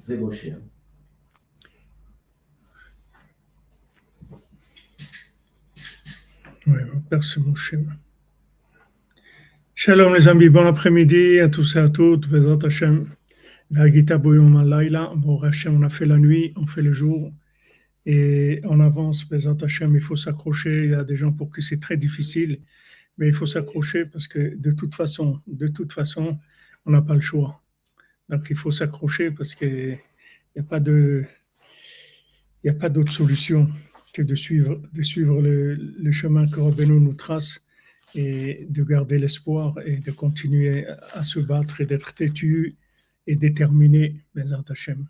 ומשה. Oui, merci Moshe. Shalom les amis, bon après-midi à tous et à toutes. Bezrat Hashem, V'agita boyom alayla. Bon Hashem, on a fait la nuit, on fait le jour et on avance. Bezrat Hashem, il faut s'accrocher. Il y a des gens pour qui c'est très difficile, mais il faut s'accrocher parce que de toute façon, on n'a pas le choix. Donc il faut s'accrocher parce que il n'y a pas d'autre solution que de suivre le chemin que Rabbeinu nous trace et de garder l'espoir et de continuer à se battre et d'être têtu et déterminé, Bezrat Hashem.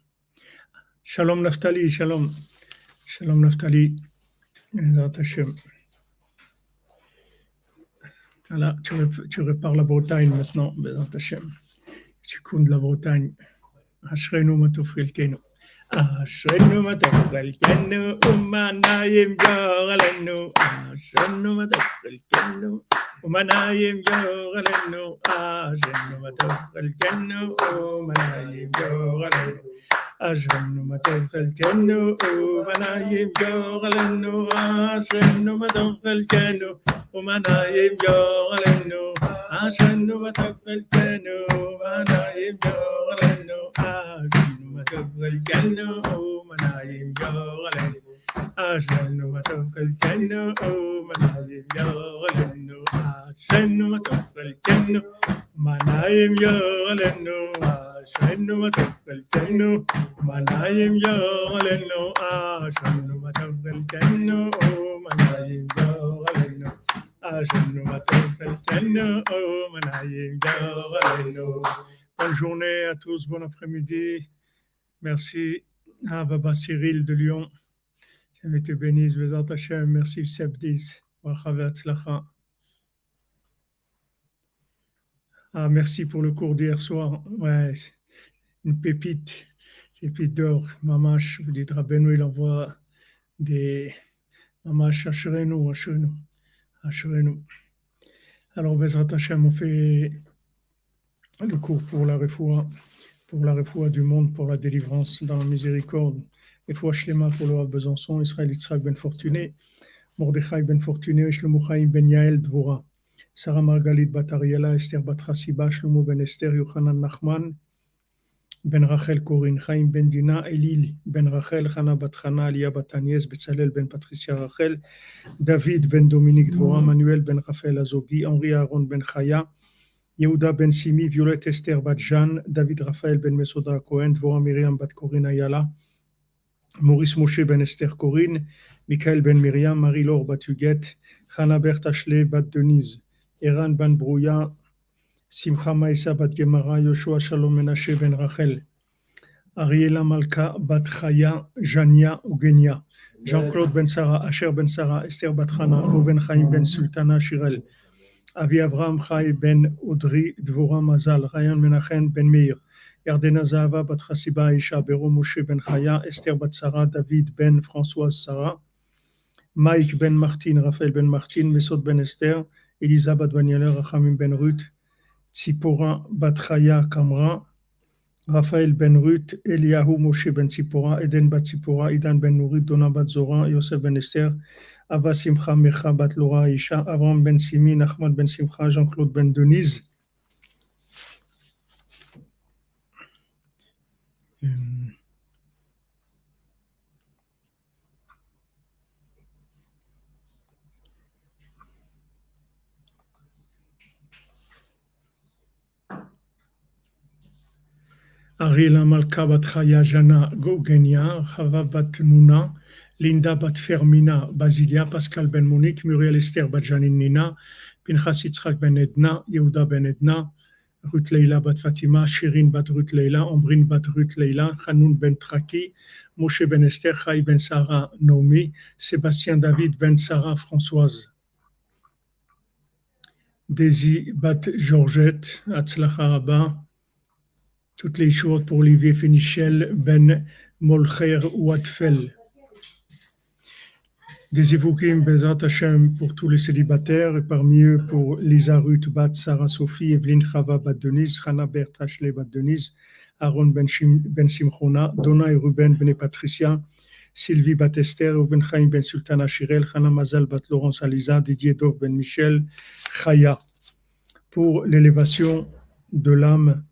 Shalom Naftali, shalom. Shalom Naftali, Bezrat Hashem. Voilà, tu repars la Bretagne maintenant, Bezrat Hashem. Tu comptes la Bretagne. Ashrenu matov chelkenu. Ashrenu matov chelkenu, umanayim yoralenu. Ashrenu matov chelkenu, umanayim yoralenu. Ashrenu matov chelkenu, umanayim yoralenu. Ashrenu matov chelkenu, umanayim yoralenu. Ashrenu matov chelkenu, umanayim yoralenu. Ashrenu matov chelkenu, umanayim yoralenu. Ashrenu manayim yoralenu. Ashrenu matov chelkenu, manayim yoralenu. Ashrenu matov chelkenu, manayim yoralenu. Ashrenu matov chelkenu, manayim yoralenu. Ashrenu matov chelkenu, manayim yoralenu. Ashrenu matov chelkenu, manayim yoralenu. Bonne journée à tous, bon après-midi. Merci à Baba Cyril de Lyon. Je te bénisse, Bezrat Hashem. Merci Sebdis. Merci pour le cours d'hier soir. Ouais, une pépite d'or. Mamash, vous dites Rabbeinu, il envoie des Mamash Asherenu. Alors, Bezrat Hashem, on fait le cours pour la refoua du monde, pour la délivrance dans la miséricorde, refoua shlema pour le Rav Besançon, Israël Yitzhak ben Fortuné, Mordechai ben Fortuné, Shlomo Chaim ben Yael Dvora, Sarah Margalit bat Ariela, Esther bat Chassiba, Shlomo ben Esther, Yochanan Nachman ben Rachel Corinne, Chaim ben Dina, Elil ben Rachel, Chana bat Chana, Alia bat Agnès, Betzalel ben Patricia Rachel, David ben Dominique Dvora, Manuel ben Raphaël Azogi, Henri Aaron ben Chaya, Yehuda ben Simi, Violette Esther bat Jeanne, David Raphaël ben Mesoda Cohen, Dvora Myriam bat Corinne Ayala, Maurice Moshe ben Esther Corinne, Michael ben Myriam, Marie-Laure bat Huguette, Chana Berthe Ashley bat Denise, Eran ben Brouya, Simcha Maïsa bat Gemara, Yoshua Shalom Menashe ben Rachel, Ariela Malka bat Chaya, Jania Eugenia, Jean-Claude ben Sarah, Asher ben Sarah, Esther bat Chana, Reuven Chaim ben Sultana Shirel, Avi Avraham Chai ben Audrey Dvora Mazal, Rayan Menachem ben Meir, Yardena Zahava bat Chassiba Isha, Bero Moshe ben Chaya, Esther bat Sarah, David ben Françoise Sarah, Mike ben Martin, Raphaël ben Martin, Mesod ben Esther, Elisa bat Daniela, Rachamim ben Ruth, Tzipora bat Chaya Kamra, Raphaël ben Ruth, Eliyahu Moshe ben Tzipora, Eden bat Tzipora, Idan ben Nourit, Donna bat Zora, Yosef ben Esther, Ava Simcha Mecha bat Laura Isha, Avram ben Simi, Nachman ben Simcha, Jean-Claude ben Denise. Ariela Malka bat Chaya Jana Gogenia, Chava bat Nuna, Linda bat Fermina Basilia, Pascal ben Monique, Muriel Esther bat Janine Nina, Pinchas Yitzhak ben Edna, Yehuda ben Edna, Ruth Leila bat Fatima, Shirin bat Ruth Leila, Ombrine bat Ruth Leila, Hanoun ben Traki, Moshe ben Esther, Chai ben Sarah Naomi, Sébastien David ben Sarah Françoise, Daisy bat Georgette, Atzlacha Rabba, toutes les choses pour Olivier Fénichel ben Molcher Ouatfel. Des évoqués Bezrat Hashem pour tous les célibataires, et parmi eux pour Lisa Ruth bat Sarah Sophie, Evelyne Chava bat Denise, Hannah Berthe Ashley bat Denise, Aaron ben Simchona, Donna et Ruben ben Patricia, Sylvie Batester, Ruben Chaim ben Sultana Shirel, Hana Mazal bat Laurence Aliza, Didier Dov ben Michel, Chaya, pour l'élévation de l'âme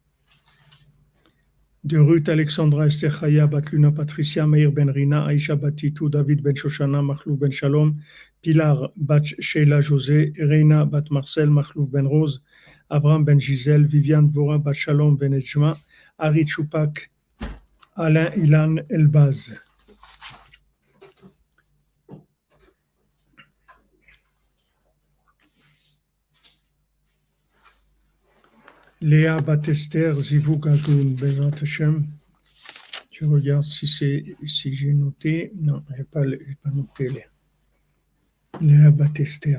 de Ruth Alexandra Esther Chaya, bat Luna Patricia, Meir ben Rina, Aisha Batitou, David ben Shoshana, Machlouf ben Shalom, Pilar bat Sheila José, Reina bat Marcel, Machlouf ben Rose, Abraham ben Gisèle, Viviane Dvora bat Shalom ben Ejma, Ari Choupak, Alain Ilan Elbaz. Léa Batester, Zivou Gagoun, Bezat Hashem. Je regarde si j'ai noté. Non, je n'ai pas noté Léa Batester.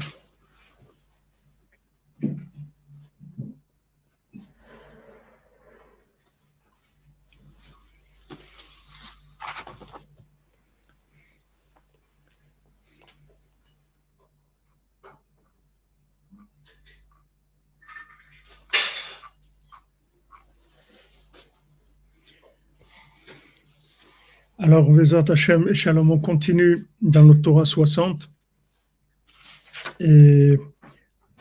Alors, Bezat Hashem et Shalom, on continue dans le Torah 60. Et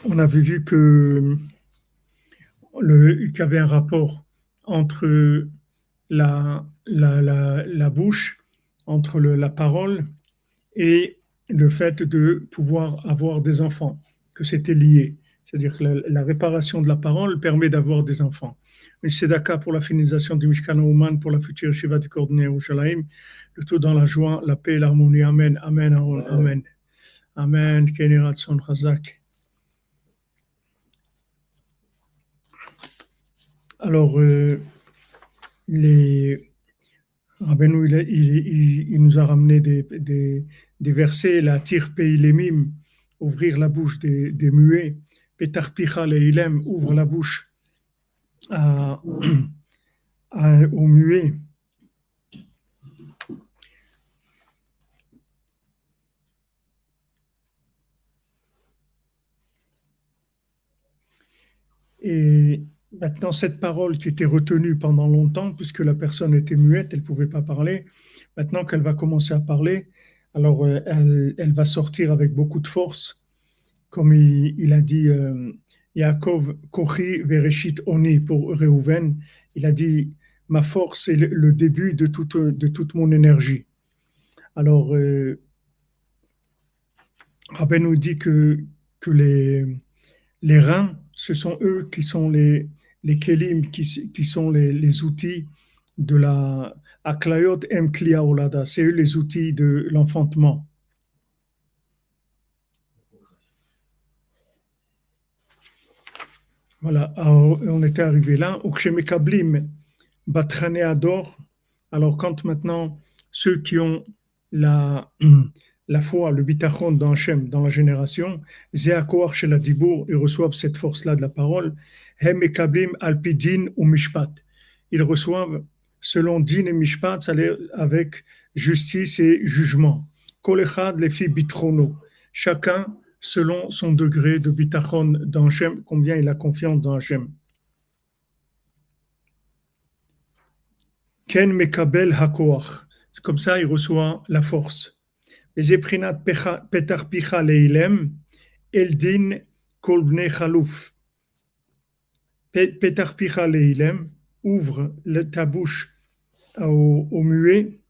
on avait vu qu'il y avait un rapport entre la bouche, entre la parole et le fait de pouvoir avoir des enfants, que c'était lié. C'est-à-dire que la réparation de la parole permet d'avoir des enfants. Une tzedaka pour la finalisation du Mishkan Ouman, pour la future Shiva de Coordonné Yerushalayim, le tout dans la joie, la paix et l'harmonie. Amen, amen, amen. Amen, Keni Ratson Chazak. Alors, Rabbeinu, il nous a ramené des versets, la tir peilemim, ouvrir la bouche des muets, petar picha leilem, ouvre la bouche aux muets. Et maintenant, cette parole qui était retenue pendant longtemps, puisque la personne était muette, elle ne pouvait pas parler, maintenant qu'elle va commencer à parler, alors elle va sortir avec beaucoup de force, comme il a dit Yaakov, Kochi Vereshit Oni pour Reuven, il a dit ma force c'est le début de toute mon énergie. Alors, Rabbi nous dit que les reins, ce sont eux qui sont les kelim, qui sont les outils de la Aklayot Em Kliya Olada, c'est eux les outils de l'enfantement. Voilà, alors, on était arrivé là. Ukshemekablim Batrane Ador. Alors, quand maintenant ceux qui ont la foi, le bitachon dans Hachem, dans la génération, Zéakoar chez la Dibour, ils reçoivent cette force-là de la parole. Hemekablim Alpidin ou Mishpat. Ils reçoivent selon din et Mishpat, c'est-à-dire avec justice et jugement. Kolechad lefi bitrono. Chacun selon son degré de bitachon dans Hachem, combien il a confiance dans Hachem. Ken mekabel hakoach. C'est comme ça, il reçoit la force. Zeprinat petar picha leilem, eldin kolbne chalouf. Petar picha leilem, ouvre ta bouche au muet.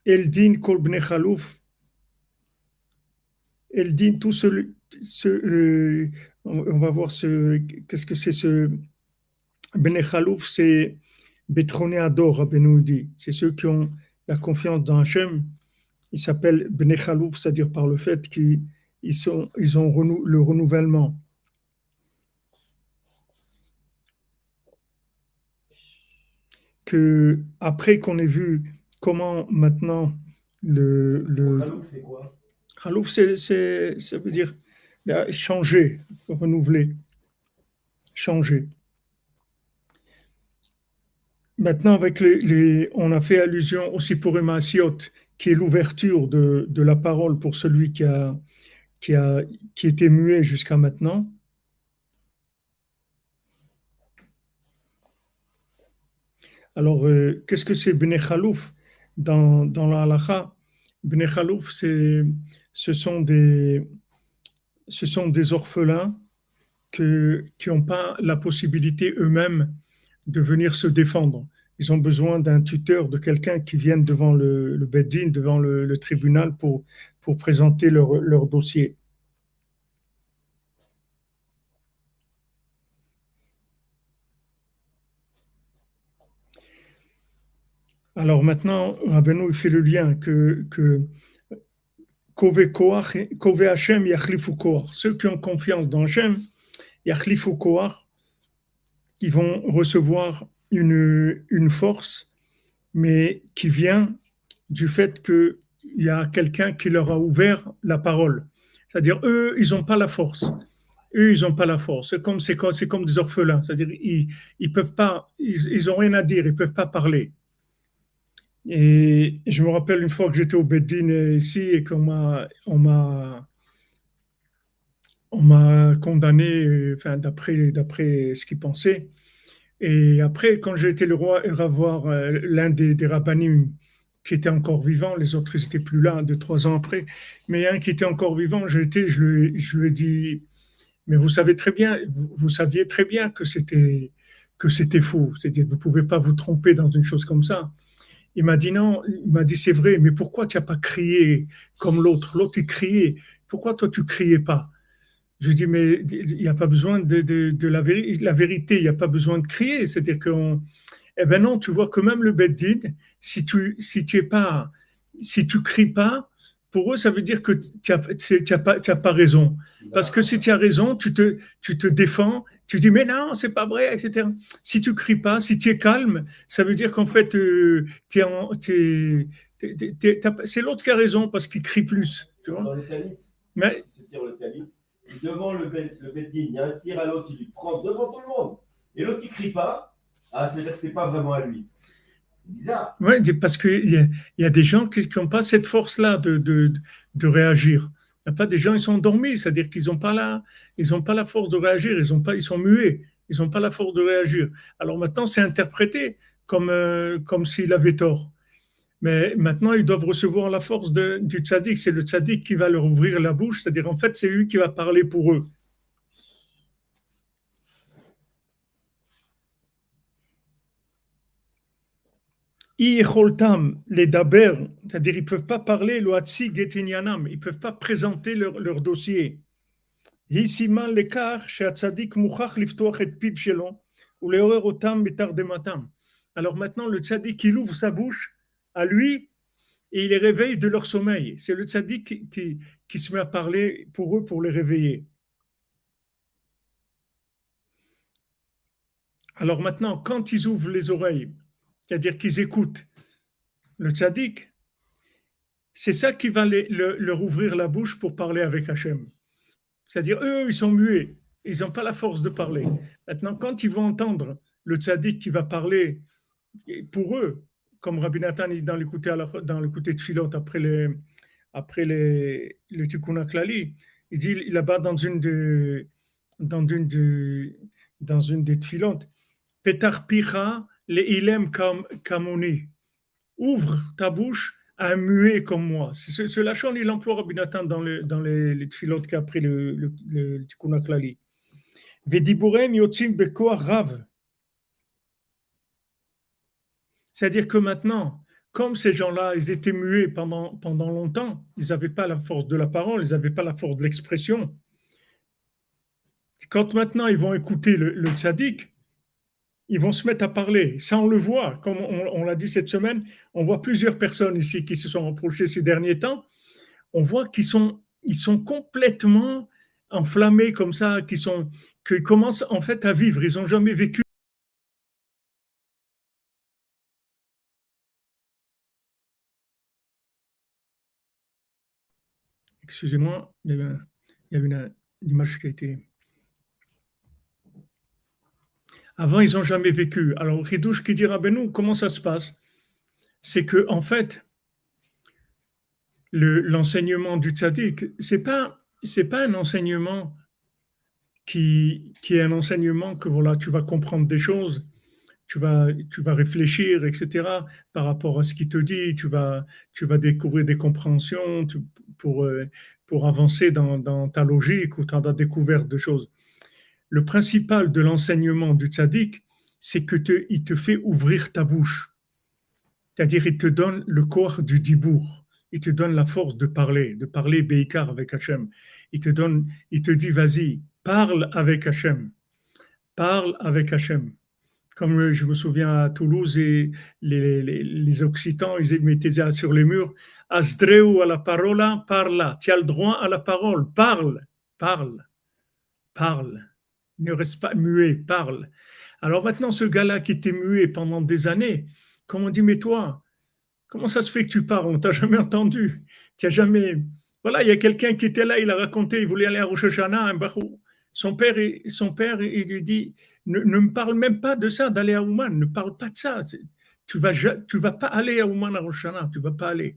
Eldin kolbne chalouf. Elle dit tout on va voir qu'est-ce que c'est ce Bnei Chalouf, c'est Betroné Ador, Rabbeinu dit. C'est ceux qui ont la confiance dans Hachem. Ils s'appellent Bnei Chalouf, c'est-à-dire par le fait qu'ils ont le renouvellement. Que après qu'on ait vu comment maintenant Khalouf, c'est quoi? Khalouf, ça veut dire changer, renouveler, changer. Maintenant, avec on a fait allusion aussi pour Emasiot, qui est l'ouverture de la parole pour celui qui était muet jusqu'à maintenant. Alors, qu'est-ce que c'est Bnei Khalouf dans la halakha? Bnei Khalouf, ce sont des, ce sont des orphelins qui n'ont pas la possibilité eux-mêmes de venir se défendre. Ils ont besoin d'un tuteur, de quelqu'un qui vienne devant le Beddin, devant le tribunal pour présenter leur dossier. Alors maintenant, Rabbeinu il fait le lien que Kove Hashem Yachlifu Koach. Ceux qui ont confiance dans Hashem, Yachlifu Koach, ils vont recevoir une force, mais qui vient du fait qu'il y a quelqu'un qui leur a ouvert la parole. C'est-à-dire, eux, ils n'ont pas la force. Eux, ils n'ont pas la force. C'est comme des orphelins. C'est-à-dire, ils peuvent pas, ils ont rien à dire, ils peuvent pas parler. Et je me rappelle une fois que j'étais au Beddin ici et on m'a condamné, enfin, d'après ce qu'ils pensaient. Et après, quand j'ai été le roi et revoir l'un des rabbinim qui était encore vivant, les autres ils n'étaient plus là, 2, 3 ans après, mais un qui était encore vivant, je lui ai dit, mais vous savez très bien, vous saviez très bien que c'était faux, c'est-à-dire vous ne pouvez pas vous tromper dans une chose comme ça. Il m'a dit non, il m'a dit c'est vrai, mais pourquoi tu n'as pas crié comme l'autre? L'autre il criait, pourquoi toi tu criais pas? Je dis, mais il n'y a pas besoin de la vérité, il n'y a pas besoin de crier. C'est-à-dire que, eh ben non, tu vois que même le Beddin, si tu es pas, si tu cries pas, pour eux, ça veut dire que tu as pas raison. Parce que si tu as raison, tu te défends, tu dis, mais non, c'est pas vrai, etc. Si tu cries pas, si tu es calme, ça veut dire qu'en fait, c'est l'autre qui a raison parce qu'il crie plus. Tu vois? Dans le Talit, Mais, il se tire le Talit. Si devant le Beddin, il y a un tir à l'autre, il lui prend devant tout le monde. Et l'autre, il crie pas. Ah, c'est-à-dire que c'est pas vraiment à lui. Bizarre. ouais, parce qu'il y a des gens qui n'ont pas cette force-là de réagir. Il n'y a pas des gens, ils sont endormis, c'est-à-dire qu'ils n'ont pas la force de réagir, ils sont muets, ils n'ont pas la force de réagir. Alors maintenant, c'est interprété comme s'il avait tort. Mais maintenant, ils doivent recevoir la force du tzaddik. C'est le tzaddik qui va leur ouvrir la bouche, c'est-à-dire en fait, c'est lui qui va parler pour eux. Les daber, c'est-à-dire ils ne peuvent pas parler, loatsi getinianam, ils ne peuvent pas présenter leur dossier. Hissiman l'écart, chez Tzadik mouchach liftoach et pib shelon, ou les otam mitardematam. Alors maintenant, le tzaddik, il ouvre sa bouche à lui et il les réveille de leur sommeil. C'est le tzaddik qui se met à parler pour eux, pour les réveiller. Alors maintenant, quand ils ouvrent les oreilles, c'est-à-dire qu'ils écoutent le tzaddik, c'est ça qui va leur ouvrir la bouche pour parler avec Hachem. C'est-à-dire, eux, ils sont muets. Ils n'ont pas la force de parler. Maintenant, quand ils vont entendre le tzaddik qui va parler pour eux, comme Rabbi Nathan dit dans l'écouté de Philot le Tikkun Klali, il dit là-bas dans une, de, dans une des Tfilotes, Petar picha le ilem kamoni. Ouvre ta bouche à un muet comme moi. Ce lachon, il emploie Rabbi Nathan dans les tfilotes qu'a pris le Tikkun Klali. Vediburem yotzim bekoach rav. C'est-à-dire que maintenant, comme ces gens-là, ils étaient muets pendant longtemps, ils n'avaient pas la force de la parole, ils n'avaient pas la force de l'expression. Quand maintenant ils vont écouter le tzaddik, ils vont se mettre à parler. Ça, on le voit, comme on l'a dit cette semaine, on voit plusieurs personnes ici qui se sont rapprochées ces derniers temps. On voit ils sont complètement enflammés comme ça, qu'ils commencent en fait à vivre. Ils n'ont jamais vécu. Excusez-moi, il y avait une image qui a été. Avant, ils n'ont jamais vécu. Alors, Ridouche qui dira, ben nous, comment ça se passe? C'est que, en fait, l'enseignement du tzaddik, c'est pas un enseignement qui est un enseignement que voilà, tu vas comprendre des choses tu vas réfléchir, etc. Par rapport à ce qu'il te dit, tu vas découvrir des compréhensions pour, pour avancer dans ta logique ou dans ta découverte de choses. Le principal de l'enseignement du tzaddik, c'est il te fait ouvrir ta bouche. C'est-à-dire, il te donne le corps du dibour. Il te donne la force de parler Beikar avec Hachem. Il te dit, vas-y, parle avec Hachem. Parle avec Hachem. Comme je me souviens à Toulouse, et les Occitans, ils mettaient ça sur les murs. Asdreu à la parola, parla. Tu as le droit à la parole. Parle, parle, parle. Ne reste pas muet, parle. Alors maintenant, ce gars-là qui était muet pendant des années, comme on dit, mais toi, comment ça se fait que tu parles? On t'a jamais entendu. Tu as jamais. Voilà, il y a quelqu'un qui était là, il a raconté, il voulait aller à Rosh Hashanah, un barou. Son père, il lui dit, ne me parle même pas de ça, d'aller à Ouman, ne parle pas de ça. Tu vas pas aller à Ouman à Rosh Hashanah, tu vas pas aller.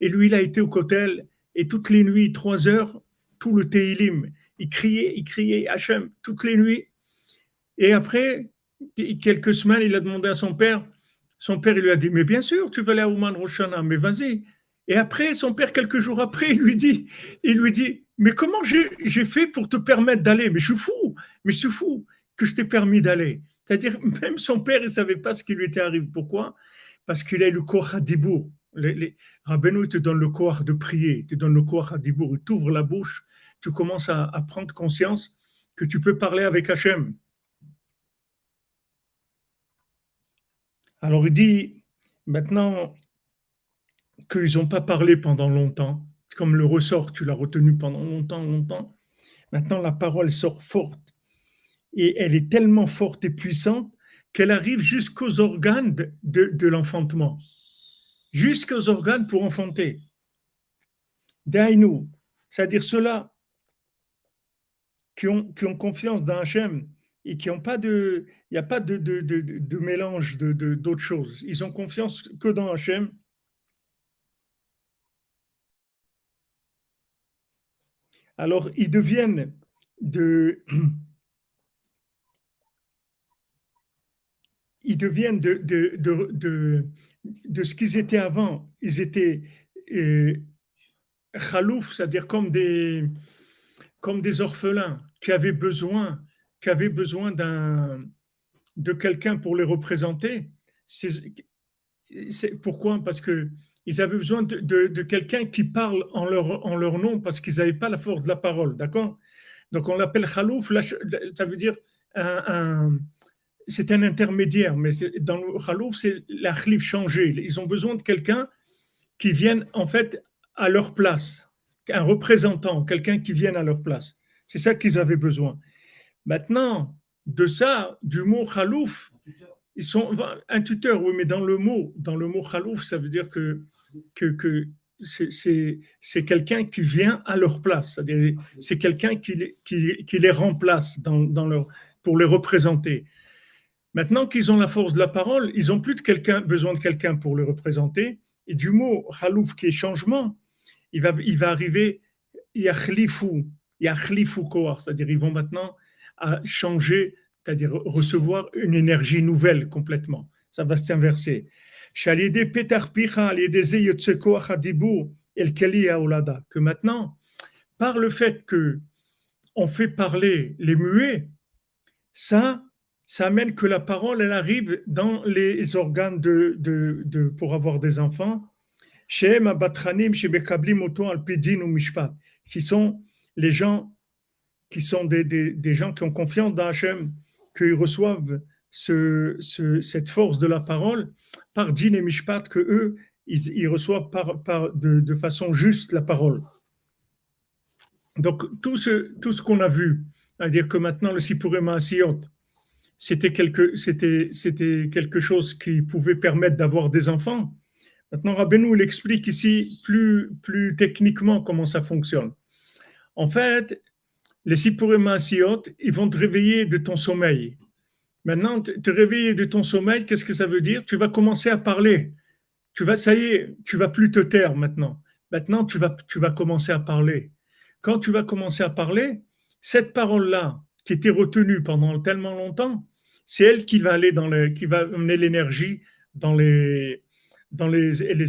Et lui, il a été au Kotel, et toutes les nuits, 3 heures, tout le Teilim, il criait Hachem, toutes les nuits. Et après, quelques semaines, il a demandé à son père il lui a dit, mais bien sûr, tu veux aller à Ouman Rosh Hashanah, mais vas-y. Et après, son père, quelques jours après, il lui dit, mais comment j'ai fait pour te permettre d'aller? Mais je suis fou que je t'ai permis d'aller. C'est-à-dire, même son père, il ne savait pas ce qui lui était arrivé. Pourquoi? Parce qu'il a le corps à Dibour. Rabbeinu te donne le corps de prier, il te donne le corps à Dibour, il t'ouvre la bouche, tu commences à prendre conscience que tu peux parler avec Hachem. Alors il dit, maintenant qu'ils n'ont pas parlé pendant longtemps, comme le ressort, tu l'as retenu pendant longtemps, maintenant la parole sort forte. Et elle est tellement forte et puissante qu'elle arrive jusqu'aux organes de l'enfantement. Jusqu'aux organes pour enfanter. Daïnou, c'est-à-dire ceux-là qui ont confiance dans Hachem et qui n'ont pas il n'y a pas de mélange d'autres choses. Ils ont confiance que dans Hachem. Alors, ils deviennent de ce qu'ils étaient avant. Ils étaient chalouf, c'est-à-dire comme des orphelins qui avaient besoin de quelqu'un pour les représenter. Pourquoi? Parce que ils avaient besoin de quelqu'un qui parle en leur nom parce qu'ils n'avaient pas la force de la parole, d'accord? Donc on l'appelle khalouf, ça veut dire c'est un intermédiaire, mais dans le khalouf, c'est la khlif changée. Ils ont besoin de quelqu'un qui vienne en fait à leur place, un représentant, quelqu'un qui vienne à leur place. C'est ça qu'ils avaient besoin. Maintenant, de ça, du mot khalouf, ils sont un tuteur, oui, mais dans le mot khalouf, ça veut dire que c'est quelqu'un qui vient à leur place, c'est-à-dire c'est quelqu'un qui les remplace pour les représenter. Maintenant qu'ils ont la force de la parole, ils n'ont plus besoin de quelqu'un pour les représenter. Et du mot khalouf qui est changement, il va arriver yachlifu koar, c'est-à-dire ils vont maintenant à changer, c'est-à-dire recevoir une énergie nouvelle complètement. Ça va s'inverser. Que maintenant, par le fait que on fait parler les muets, ça amène que la parole, elle arrive dans les organes pour avoir des enfants, qui sont les gens qui sont des gens qui ont confiance dans Hachem, qu'ils reçoivent cette force de la parole par Din et Mishpat, que eux, ils reçoivent de façon juste la parole. Donc, tout ce qu'on a vu, c'est-à-dire que maintenant, le Sipurim Asiyot, c'était quelque chose qui pouvait permettre d'avoir des enfants. Maintenant, Rabbeinu, il explique ici plus techniquement comment ça fonctionne. En fait, les Sipurim Asiyot, ils vont te réveiller de ton sommeil. Maintenant, te réveiller de ton sommeil, qu'est-ce que ça veut dire? Tu vas commencer à parler. Ça y est, tu vas plus te taire maintenant. Maintenant, tu vas commencer à parler. Quand tu vas commencer à parler, cette parole-là, qui était retenue pendant tellement longtemps, c'est elle qui va aller qui va amener l'énergie dans les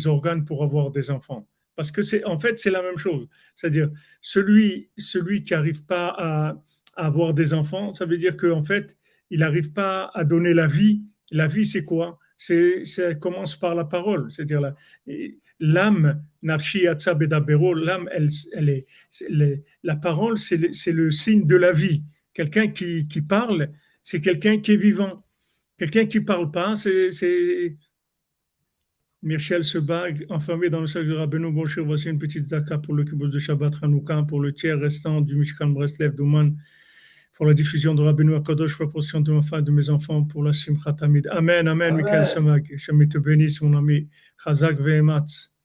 organes pour avoir des enfants. Parce que en fait, c'est la même chose. C'est-à-dire, celui qui n'arrive pas à avoir des enfants, ça veut dire qu'en fait, il n'arrive pas à donner la vie. La vie, c'est quoi? Ça commence par la parole. C'est-à-dire, l'âme, nafshi atsa bedabero, l'âme, la parole, c'est le signe de la vie. Quelqu'un qui parle, c'est quelqu'un qui est vivant. Quelqu'un qui ne parle pas, c'est Michel se bague, enfermé dans le sac de Rabbeinu. Bonjour, voici une petite zaka pour le kibbutz de Shabbat Hanouka, pour le tiers restant du Mishkan Breslev d'Ouman, pour la diffusion de Rabbeinu Akadosh, proportion de ma femme et de mes enfants, pour la Simchat Tamid. Amen, amen, Michael Samag. Shem te bénisse, mon ami. Chazak ve'ematz.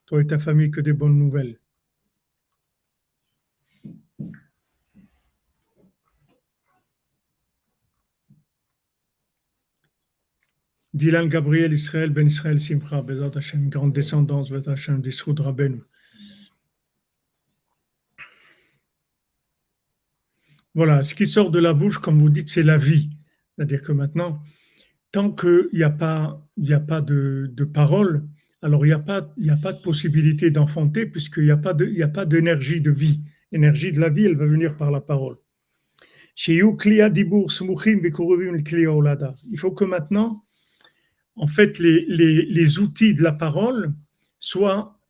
Toi et ta famille, que des bonnes nouvelles. Dylan Gabriel Israël Ben Israël Simcha, Bezat Hashem, grande descendance, Bezat Hashem, d'Isroud Rabbeinu. Voilà, ce qui sort de la bouche, comme vous dites, c'est la vie. C'est-à-dire que maintenant, tant qu'il n'y a pas de parole, alors il n'y a pas de possibilité d'enfanter, puisqu'il n'y a pas d'énergie de vie. L'énergie de la vie, elle va venir par la parole. Il faut que maintenant, en fait, les outils de la parole soient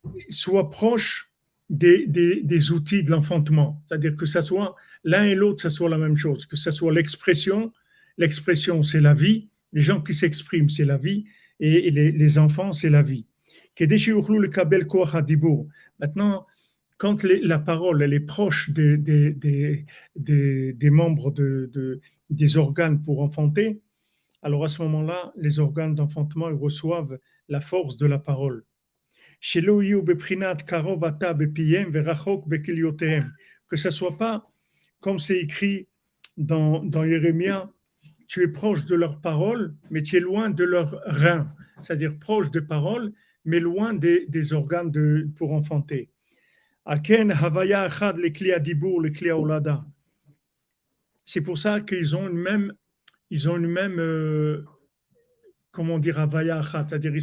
proches des outils de l'enfantement. C'est-à-dire que ça soit l'un et l'autre, ça soit la même chose. Que ça soit l'expression, c'est la vie. Les gens qui s'expriment, c'est la vie. Et les enfants, c'est la vie. Maintenant, quand la parole elle est proche des membres des organes pour enfanter, alors à ce moment-là, les organes d'enfantement ils reçoivent la force de la parole. Que ce ne soit pas, comme c'est écrit dans Jérémia, tu es proche de leur parole, mais tu es loin de leurs reins. C'est-à-dire proche des paroles, mais loin des organes pour enfanter. C'est pour ça qu'ils ont une même comment dire, havaya achat, c'est-à-dire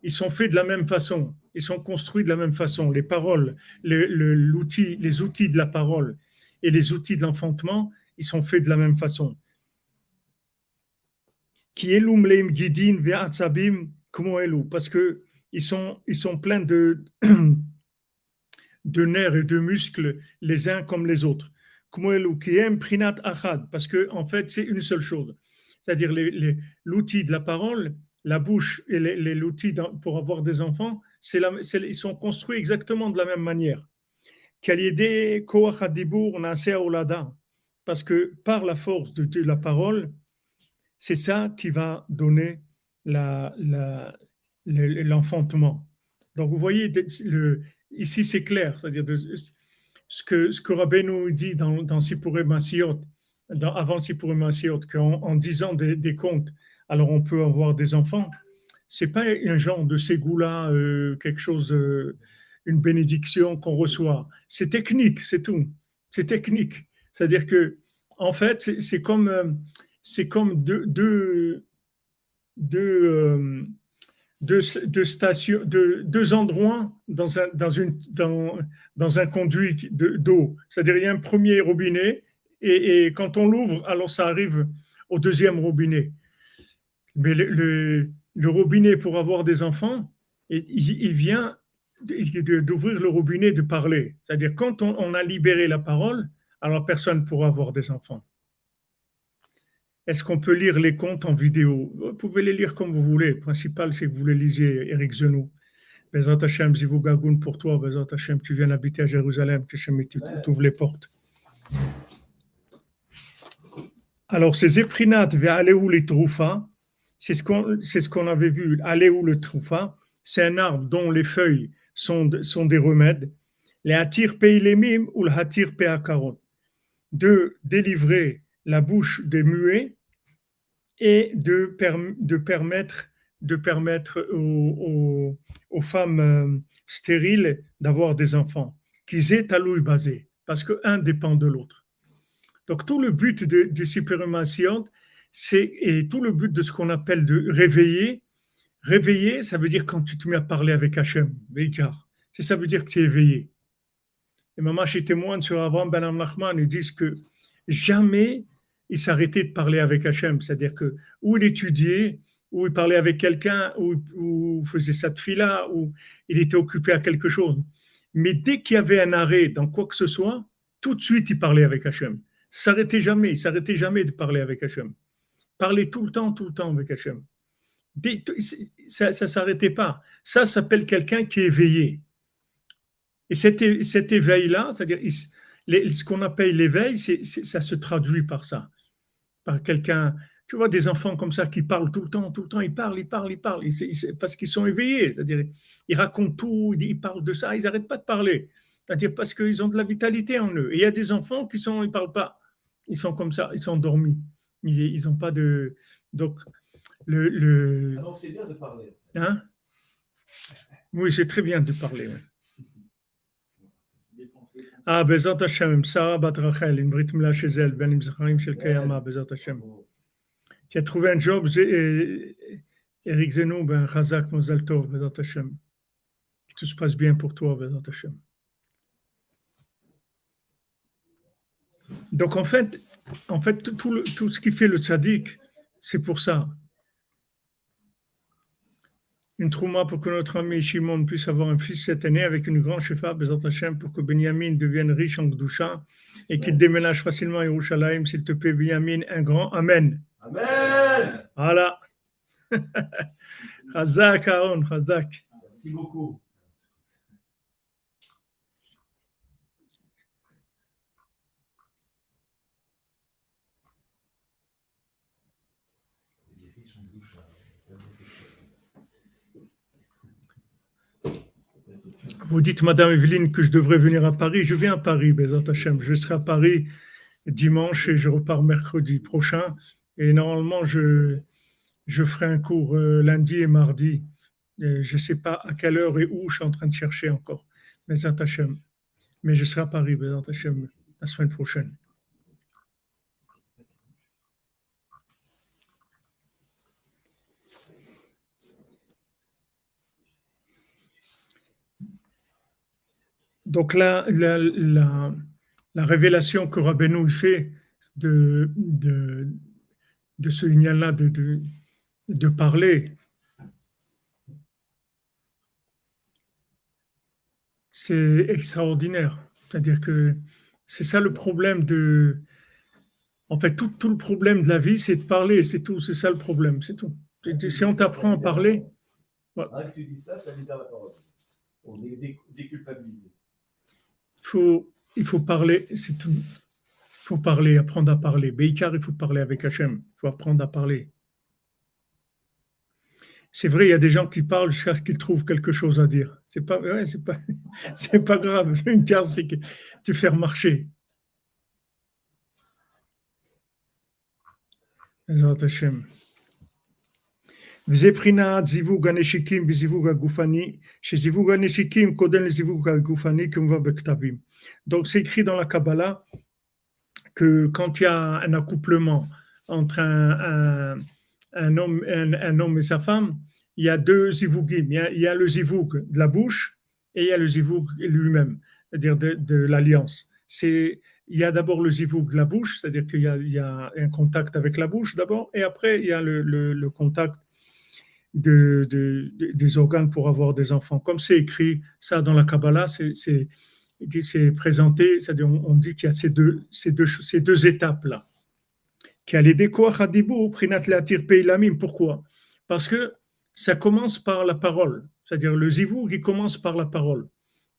ils sont faits de la même façon, ils sont construits de la même façon. Les paroles, les outils de la parole et les outils de l'enfantement, ils sont faits de la même façon. Parce que ils sont pleins de nerfs et de muscles les uns comme les autres. Parce que en fait c'est une seule chose, c'est-à-dire l'outil de la parole, la bouche et l'outil pour avoir des enfants, ils sont construits exactement de la même manière. Parce que par la force de la parole, c'est ça qui va donner l'enfantement. Donc vous voyez, ici c'est clair, c'est-à-dire ce que Rabbeinu dit dans Sipurei Masiot, avant Sipurei Masiot, qu'en disant des contes, alors on peut avoir des enfants. C'est pas un genre de ségoula, quelque chose, une bénédiction qu'on reçoit. C'est technique, c'est tout. C'est technique. C'est-à-dire que, en fait, c'est comme deux stations, deux endroits dans un conduit d'eau. C'est-à-dire il y a un premier robinet et quand on l'ouvre, alors ça arrive au deuxième robinet. Mais le robinet pour avoir des enfants, il vient d'ouvrir le robinet de parler. C'est-à-dire quand on a libéré la parole, alors personne ne pourra avoir des enfants. Est-ce qu'on peut lire les contes en vidéo? Vous pouvez les lire comme vous voulez. Le principal, c'est que vous les lisiez, Eric Zenou. Bezat Hashem, Zivou Gagoun pour toi. Bezat Hashem, tu viens habiter à Jérusalem, que Hashem t'ouvre les portes. Alors, ces éprinat ve'aleu les troufa, c'est ce qu'on avait vu. Aleu le troufa, c'est un arbre dont les feuilles sont des remèdes. Les hatir peilemim ou le hatir peakaron. De délivrer la bouche des muets et de permettre aux femmes stériles d'avoir des enfants. Qu'ils aient talouille basé, parce qu'un dépend de l'autre. Donc tout le but de Sipurei Masiot, Et tout le but de ce qu'on appelle de réveiller. Réveiller, ça veut dire quand tu te mets à parler avec Hachem, Beikar. Ça veut dire que tu es éveillé. Et maman, chez témoigne sur Abraham Ben Nachman, ils disent que jamais il s'arrêtait de parler avec Hachem. C'est-à-dire que où il étudiait, où il parlait avec quelqu'un, où il faisait sa tfila, où il était occupé à quelque chose. Mais dès qu'il y avait un arrêt dans quoi que ce soit, tout de suite il parlait avec Hachem. Il s'arrêtait jamais de parler avec Hachem. Parlait tout le temps avec Hachem. Ça ne s'arrêtait pas. Ça s'appelle quelqu'un qui est éveillé. Et cet éveil-là, c'est-à-dire ce qu'on appelle l'éveil, ça se traduit par ça, par quelqu'un. Tu vois des enfants comme ça qui parlent tout le temps, ils parlent, parce qu'ils sont éveillés, c'est-à-dire ils racontent tout, ils parlent de ça, ils n'arrêtent pas de parler, c'est-à-dire parce qu'ils ont de la vitalité en eux. Et il y a des enfants ils ne parlent pas, ils sont comme ça, ils sont endormis, ils n'ont pas de. Donc, Alors c'est bien de parler. Hein? Oui, c'est très bien de parler. Oui. Bezat Hashem, Sarah Bat Rachel, une Brit Mila chez elle, Ben Imzacharim Shel Kayama, Bezat Hashem. Tu as trouvé un job, Eric Zenou, Ben Chazak Mozal Tov, Bezat Hashem. Que tout se passe bien pour toi, Bezat Hashem. Donc en fait tout ce qui fait le tzaddik, c'est pour ça. Une trouma pour que notre ami Shimon puisse avoir un fils cette année avec une grande chefa, Bezat Hashem, pour que Benjamin devienne riche en Gdusha et qu'il déménage facilement à Yerushalayim. S'il te plaît, Benjamin, un grand Amen. Amen. Voilà. Chazak, Aaron, Chazak. Merci beaucoup. Vous dites, Madame Evelyne, que je devrais venir à Paris. Je viens à Paris, Bezat Hashem. Je serai à Paris dimanche et je repars mercredi prochain. Et normalement, je ferai un cours lundi et mardi. Et je ne sais pas à quelle heure et où je suis en train de chercher encore. Bezat Hashem. Mais je serai à Paris, Bezat Hashem, la semaine prochaine. Donc là, la révélation que Rabbeinu fait de ce lien-là de parler, c'est extraordinaire. C'est-à-dire que c'est ça le problème en fait, tout le problème de la vie, c'est de parler, c'est tout. C'est ça le problème, c'est tout. Si on t'apprend à parler... Voilà. Tu dis ça libère la parole. On est déculpabilisé. Il faut parler, c'est tout. Il faut parler, apprendre à parler. Beikar, il faut parler avec Hachem. Il faut apprendre à parler. C'est vrai, il y a des gens qui parlent jusqu'à ce qu'ils trouvent quelque chose à dire. C'est pas grave. Une carte, c'est que tu fais marcher. Hachem. C'est écrit dans la Kabbalah que quand il y a un accouplement entre un homme et sa femme, il y a deux zivugim. Il y a le zivug de la bouche et il y a le zivug lui-même, c'est-à-dire de l'alliance. Il y a d'abord le zivug de la bouche, c'est-à-dire qu'il y a un contact avec la bouche d'abord, et après il y a le contact des organes pour avoir des enfants. Comme c'est écrit ça dans la Kabbalah, c'est présenté, c'est-à-dire on dit qu'il y a ces deux étapes-là. Pourquoi? Parce que ça commence par la parole, c'est-à-dire le zivou qui commence par la parole.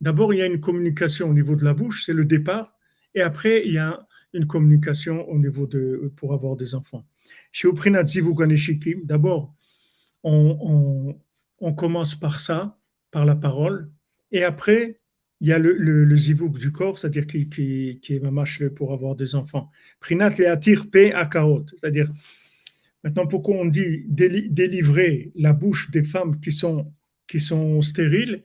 D'abord, il y a une communication au niveau de la bouche, c'est le départ, et après, il y a une communication au niveau pour avoir des enfants. D'abord, on commence par ça, par la parole, et après, il y a le zivouk du corps, c'est-à-dire qui est mamash pour avoir des enfants. Prinat leatir pe akaot, c'est-à-dire, maintenant pourquoi on dit délivrer la bouche des femmes qui sont stériles,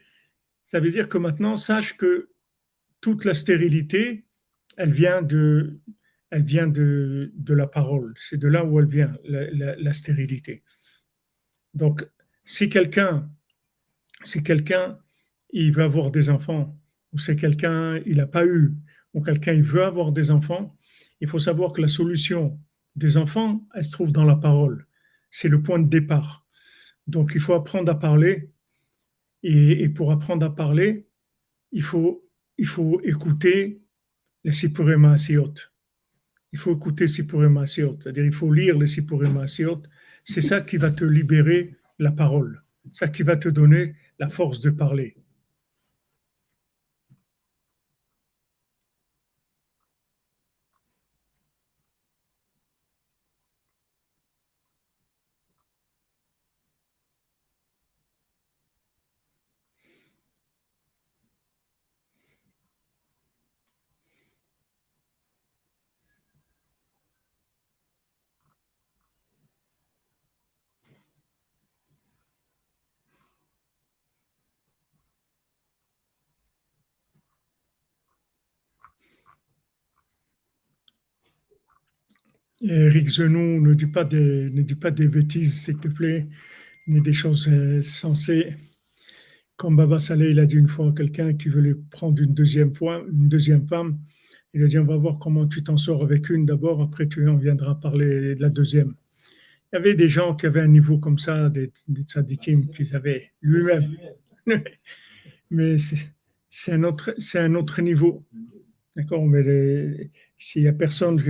ça veut dire que maintenant, sache que toute la stérilité, elle vient elle vient de la parole. C'est de là où elle vient, la stérilité. Donc, si quelqu'un, il veut avoir des enfants, ou c'est quelqu'un, il n'a pas eu, ou quelqu'un, il veut avoir des enfants, il faut savoir que la solution des enfants, elle se trouve dans la parole. C'est le point de départ. Donc, il faut apprendre à parler. Et pour apprendre à parler, il faut écouter les Sipurim Maasiot. Il faut écouter Sipurim Maasiot. C'est-à-dire, il faut lire les Sipurim Maasiot. C'est ça qui va te libérer la parole. C'est ça qui va te donner la force de parler. Eric Zenou, ne dis pas des bêtises, s'il te plaît, ni des choses sensées. Comme Baba Saleh, il a dit une fois à quelqu'un qui veut prendre une deuxième femme, il a dit on va voir comment tu t'en sors avec une d'abord, après tu en viendras parler de la deuxième. Il y avait des gens qui avaient un niveau comme ça, des tzadikim qu'ils avaient lui-même. Mais c'est un autre niveau. D'accord, mais s'il n'y a personne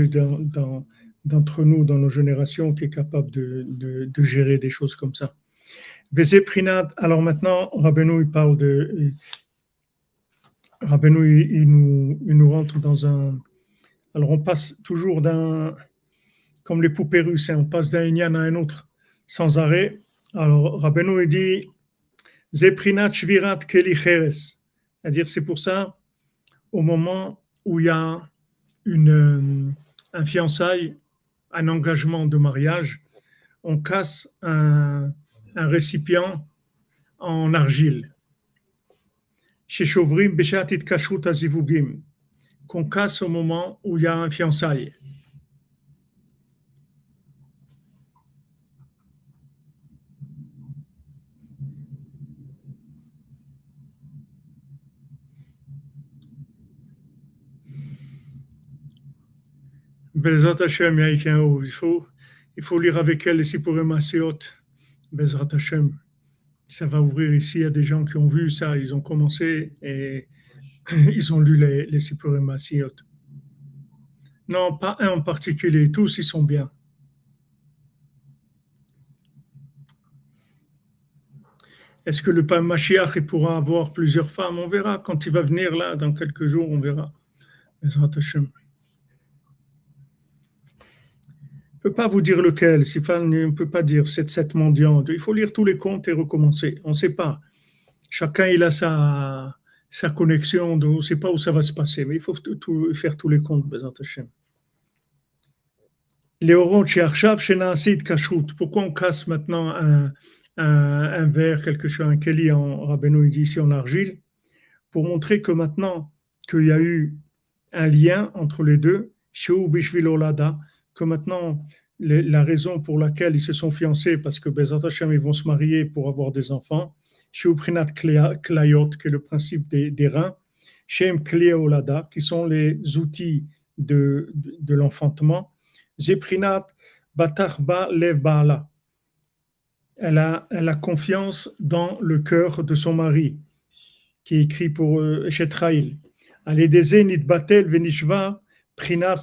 d'entre nous, dans nos générations, qui est capable de gérer des choses comme ça. Vézé Prinat, alors maintenant, Rabbeinu, il parle de. Rabbeinu, il nous rentre dans un. Alors, on passe toujours comme les poupées russes, on passe d'un inyan à un autre sans arrêt. Alors, Rabbeinu, il dit Zeprinat Shvirat Keli Cheres. C'est-à-dire, c'est pour ça, au moment où il y a un fiançailles, un engagement de mariage, on casse un récipient en argile. Chez Shovrim, Beshatit Kashrut Azivugim, qu'on casse au moment où il y a un fiançailles. Bezrat Hashem, il faut lire avec elle les Sipurim Maasiot. Bezrat Hashem. Ça va ouvrir ici. Il y a des gens qui ont vu ça. Ils ont commencé et ils ont lu les Sipurim Maasiot. Non, pas un en particulier. Tous, ils sont bien. Est-ce que le Mashiach pourra avoir plusieurs femmes? On verra. Quand il va venir là, dans quelques jours, on verra. Bezrat Hashem. Je ne peux pas vous dire lequel, on ne peut pas dire cette mendiante. Il faut lire tous les contes et recommencer. On ne sait pas. Chacun il a sa connexion, on ne sait pas où ça va se passer, mais il faut faire tous les contes, Bezrat Hashem. Pourquoi on casse maintenant un verre, quelque chose, un keli en Rabbeinu, il dit ici en argile, pour montrer que maintenant qu'il y a eu un lien entre les deux, que maintenant, la raison pour laquelle ils se sont fiancés, parce que Bezrat Hashem, ils vont se marier pour avoir des enfants, Shubrinat Klayot, qui est le principe des reins, Shem Kleolada, qui sont les outils de l'enfantement, Zeprinat Batarba Lev Baala. Elle a confiance dans le cœur de son mari, qui est écrit pour Shetraïl. Aledeze Nitbatel Venishva Prinat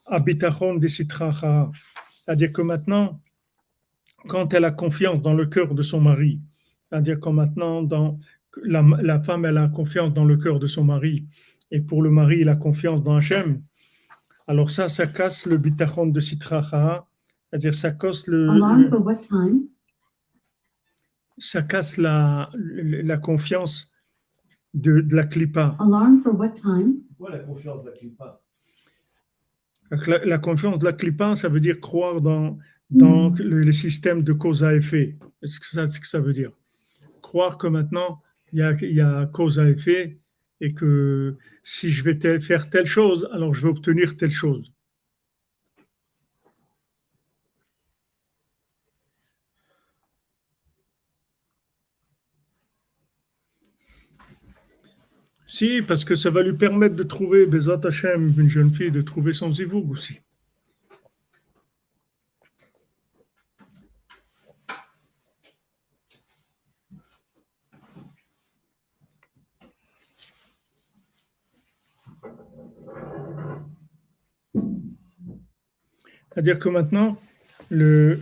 Abitachon de Sitracha. C'est-à-dire que maintenant, quand elle a confiance dans le cœur de son mari, c'est-à-dire que maintenant, la femme, elle a confiance dans le cœur de son mari, et pour le mari, il a confiance dans Hachem, alors ça casse le bitachon de Sitracha, c'est-à-dire ça casse ça casse la confiance de la clipa. Alarm for what time? C'est quoi la confiance de la clipa? La confiance de la clipa, ça veut dire croire dans le système de cause à effet. C'est ce que ça veut dire. Croire que maintenant, il y a cause à effet et que si je vais faire telle chose, alors je vais obtenir telle chose. Si, parce que ça va lui permettre de trouver, Bezat Hashem, une jeune fille, de trouver son zivoug aussi. C'est-à-dire que maintenant, le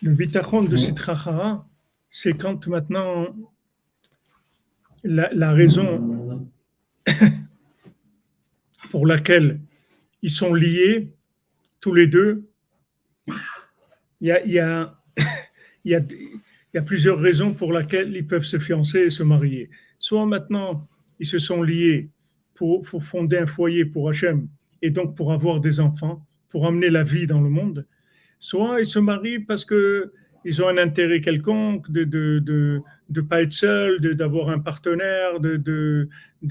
bitachon de Sitrachara, c'est quand maintenant la raison pour laquelle ils sont liés, tous les deux, il y a plusieurs raisons pour lesquelles ils peuvent se fiancer et se marier. Soit maintenant, ils se sont liés pour fonder un foyer pour Hachem et donc pour avoir des enfants, pour amener la vie dans le monde. Soit ils se marient parce qu'ils ont un intérêt quelconque de pas être seuls, d'avoir un partenaire, de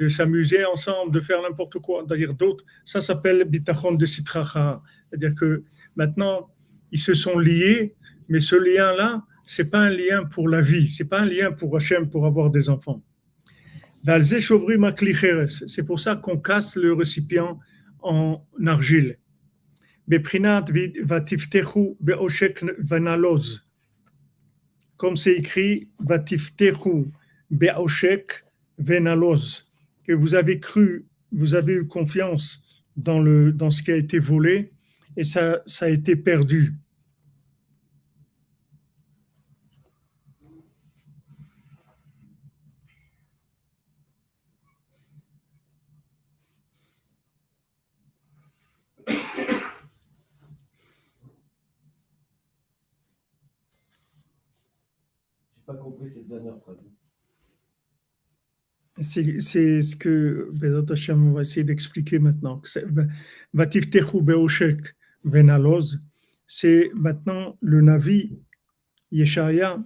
s'amuser ensemble, de faire n'importe quoi. C'est-à-dire d'autres, ça s'appelle bitachon de sitracha. C'est-à-dire que maintenant, ils se sont liés, mais ce lien-là, c'est pas un lien pour la vie, c'est pas un lien pour Hachem, pour avoir des enfants. C'est pour ça qu'on casse le récipient en argile. Comme c'est écrit, que vous avez cru, vous avez eu confiance dans ce qui a été volé et ça a été perdu. Pas compris cette dernière phrase. C'est ce que Bezat Hashem va essayer d'expliquer maintenant. Vatiftechu be'oshek venaloz, c'est maintenant le Navi Yeshaya.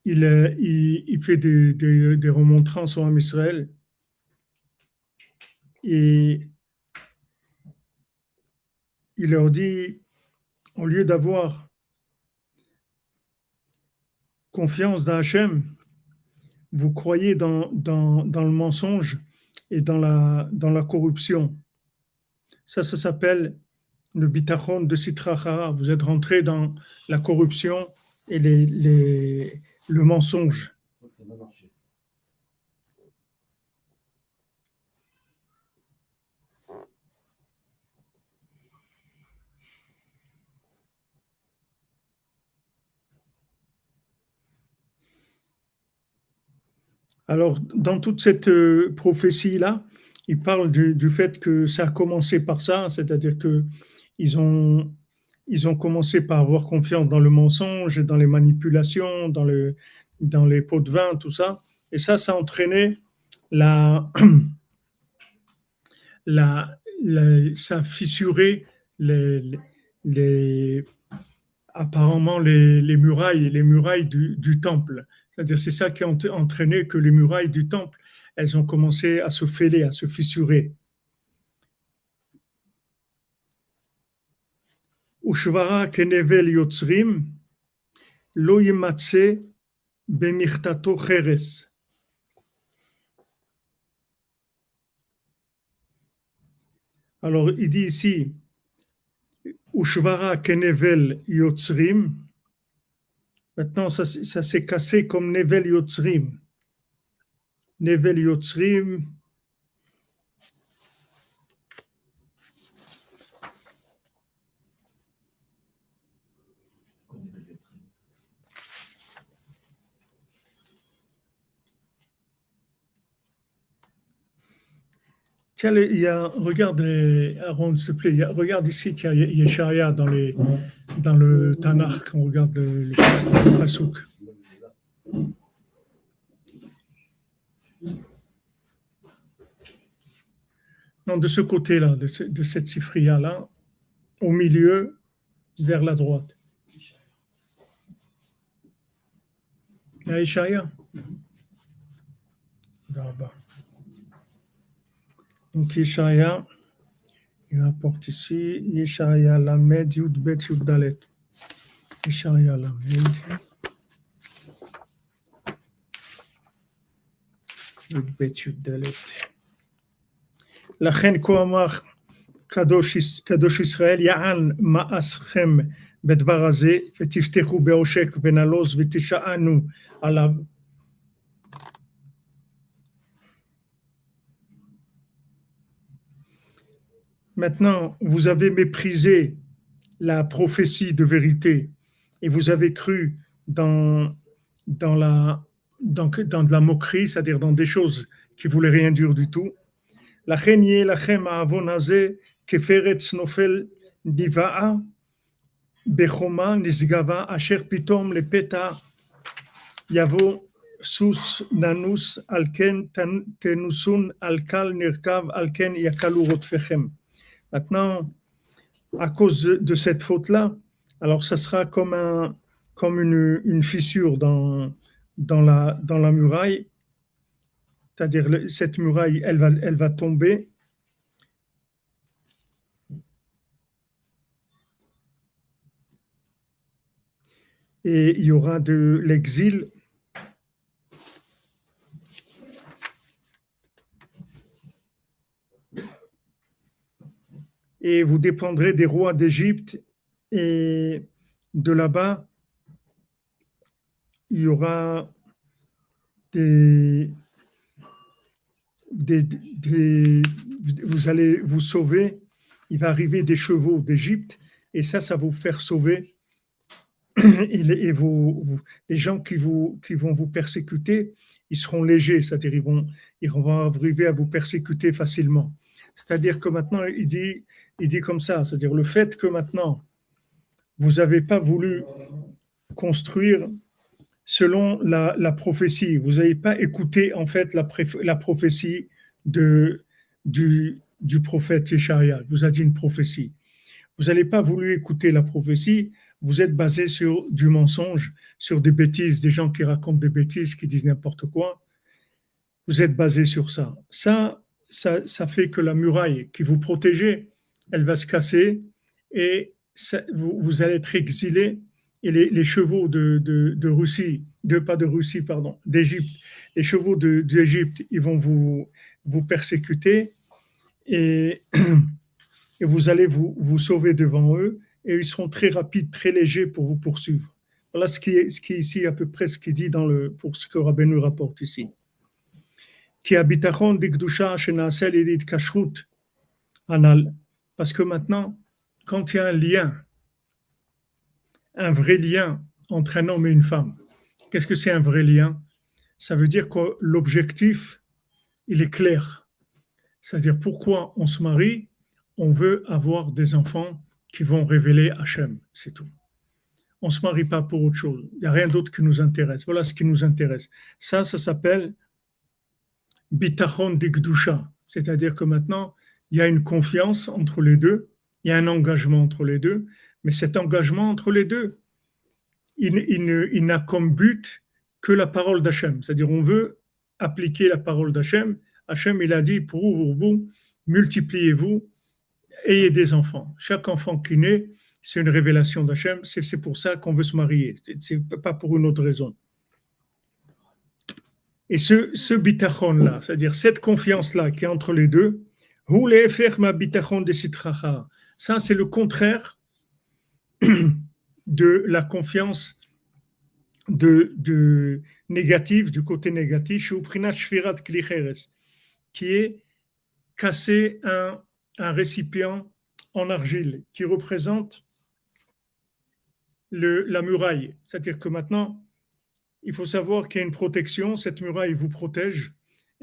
Il fait des remontrances au Ham Israël et il leur dit, au lieu d'avoir confiance dans Hachem, vous croyez dans le mensonge et dans la corruption. Ça s'appelle le bitachon de Sitrachara. Vous êtes rentré dans la corruption et le mensonge. Ça va marcher. Alors, dans toute cette prophétie-là, il parle du fait que ça a commencé par ça, c'est-à-dire qu'ils ont commencé par avoir confiance dans le mensonge, dans les manipulations, dans les pots de vin, tout ça. Et ça a entraîné ça a fissuré apparemment les murailles du temple. C'est-à-dire, c'est ça qui a entraîné que les murailles du temple, elles ont commencé à se fêler, à se fissurer. Ushvara kenevel yotzrim, lo yimatse bemichtato cheres. Alors, il dit ici, Ushvara kenevel yotzrim. Maintenant, ça s'est cassé comme Nevel Yotzrim. Nevel Yotzrim. Tiens, regarde, Aaron, s'il te plaît, regarde ici, il y a Yeshaya dans le Tanakh, on regarde le Pasuk. Non, de ce côté-là, de cette sifria-là, au milieu, vers la droite. Il y a Yeshaya. Là-bas. Donc, Yeshaya, il rapporte ici, Yeshaya Lamed Yud Bet Yud Dalet. Yeshaya Lamed. י"ב י"ד. לכן כה אמר קדוש ישראל, יען מאסכם בדבר הזה, ותפתחו בעושק ונלוז ותשענו עליו. Maintenant, vous avez méprisé la prophétie de vérité et vous avez cru dans de la moquerie, c'est-à-dire dans des choses qui ne voulaient rien dire du tout. לכן יהיה לכם העוון הזה כפרץ נופל נבעה בחומה נשגבה אשר פתאום לפתע יבוא סוס ננוס על כן תנוסון על קל נרכב על כן יקלו רודפיכם. Maintenant, à cause de cette faute-là, alors ça sera comme une fissure dans la muraille, c'est-à-dire cette muraille, elle va tomber. Et il y aura de l'exil. Et vous dépendrez des rois d'Égypte, et de là-bas, il y aura vous allez vous sauver, il va arriver des chevaux d'Égypte, et ça va vous faire sauver. Et les gens qui vont vous persécuter, ils seront légers, c'est-à-dire ils vont arriver à vous persécuter facilement. C'est-à-dire que maintenant, il dit comme ça, c'est-à-dire le fait que maintenant, vous n'avez pas voulu construire selon la prophétie, vous n'avez pas écouté en fait la prophétie du prophète Yeshaïa, vous a dit une prophétie. Vous n'avez pas voulu écouter la prophétie, vous êtes basé sur du mensonge, sur des bêtises, des gens qui racontent des bêtises, qui disent n'importe quoi. Vous êtes basé sur ça. Ça fait que la muraille qui vous protégeait, elle va se casser et vous allez être exilé. Et les chevaux de Russie, d'Égypte, les chevaux d'Égypte, ils vont vous persécuter et vous allez vous sauver devant eux et ils seront très rapides, très légers pour vous poursuivre. Voilà ce qui est ici à peu près ce qu'il dit pour ce que Rabbeinu rapporte ici. Qui habitachon d'Ikdusha shenasel edit kashrut anal. Parce que maintenant, quand il y a un vrai lien entre un homme et une femme, qu'est-ce que c'est un vrai lien? Ça veut dire que l'objectif, il est clair. C'est-à-dire pourquoi on se marie, on veut avoir des enfants qui vont révéler Hachem, c'est tout. On ne se marie pas pour autre chose. Il n'y a rien d'autre qui nous intéresse. Voilà ce qui nous intéresse. Ça s'appelle bitachon d'ikdusha. C'est-à-dire que maintenant, il y a une confiance entre les deux, il y a un engagement entre les deux, mais cet engagement entre les deux, il n'a comme but que la parole d'Hachem. C'est-à-dire on veut appliquer la parole d'Hachem. Hachem, il a dit, pour vous, multipliez-vous, ayez des enfants. Chaque enfant qui naît, c'est une révélation d'Hachem. C'est pour ça qu'on veut se marier. C'est pas pour une autre raison. Et ce bitachon-là, c'est-à-dire cette confiance-là qui est entre les deux, ça, c'est le contraire de la confiance de négative, du côté négatif, qui est casser un récipient en argile qui représente la muraille. C'est-à-dire que maintenant, il faut savoir qu'il y a une protection, cette muraille vous protège.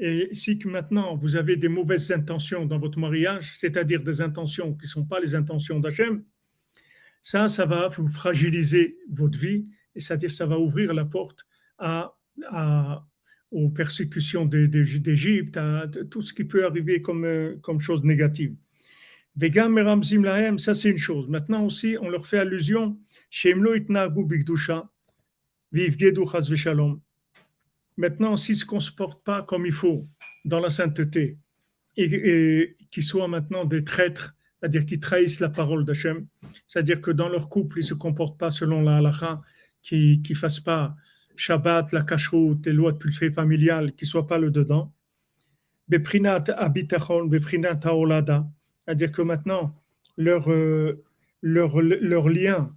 Et si que maintenant vous avez des mauvaises intentions dans votre mariage, c'est-à-dire des intentions qui ne sont pas les intentions d'Hachem, ça va vous fragiliser votre vie, et c'est-à-dire ça va ouvrir la porte aux persécutions d'Égypte, à tout ce qui peut arriver comme chose négative. Vegam meramzim lahem, ça c'est une chose. Maintenant aussi, on leur fait allusion, shemlo itnagu bigdusha, vivgedu chas v'shalom. Maintenant, s'ils ne se comportent pas comme il faut dans la sainteté et qu'ils soient maintenant des traîtres, c'est-à-dire qu'ils trahissent la parole d'Hachem, c'est-à-dire que dans leur couple, ils ne se comportent pas selon la halakha, qu'ils ne fassent pas Shabbat, la kashrut, les lois de pulfée familiale, qu'ils ne soient pas le dedans, Beprinat Abitachon, Beprinat Haolada. C'est-à-dire que maintenant, leur lien,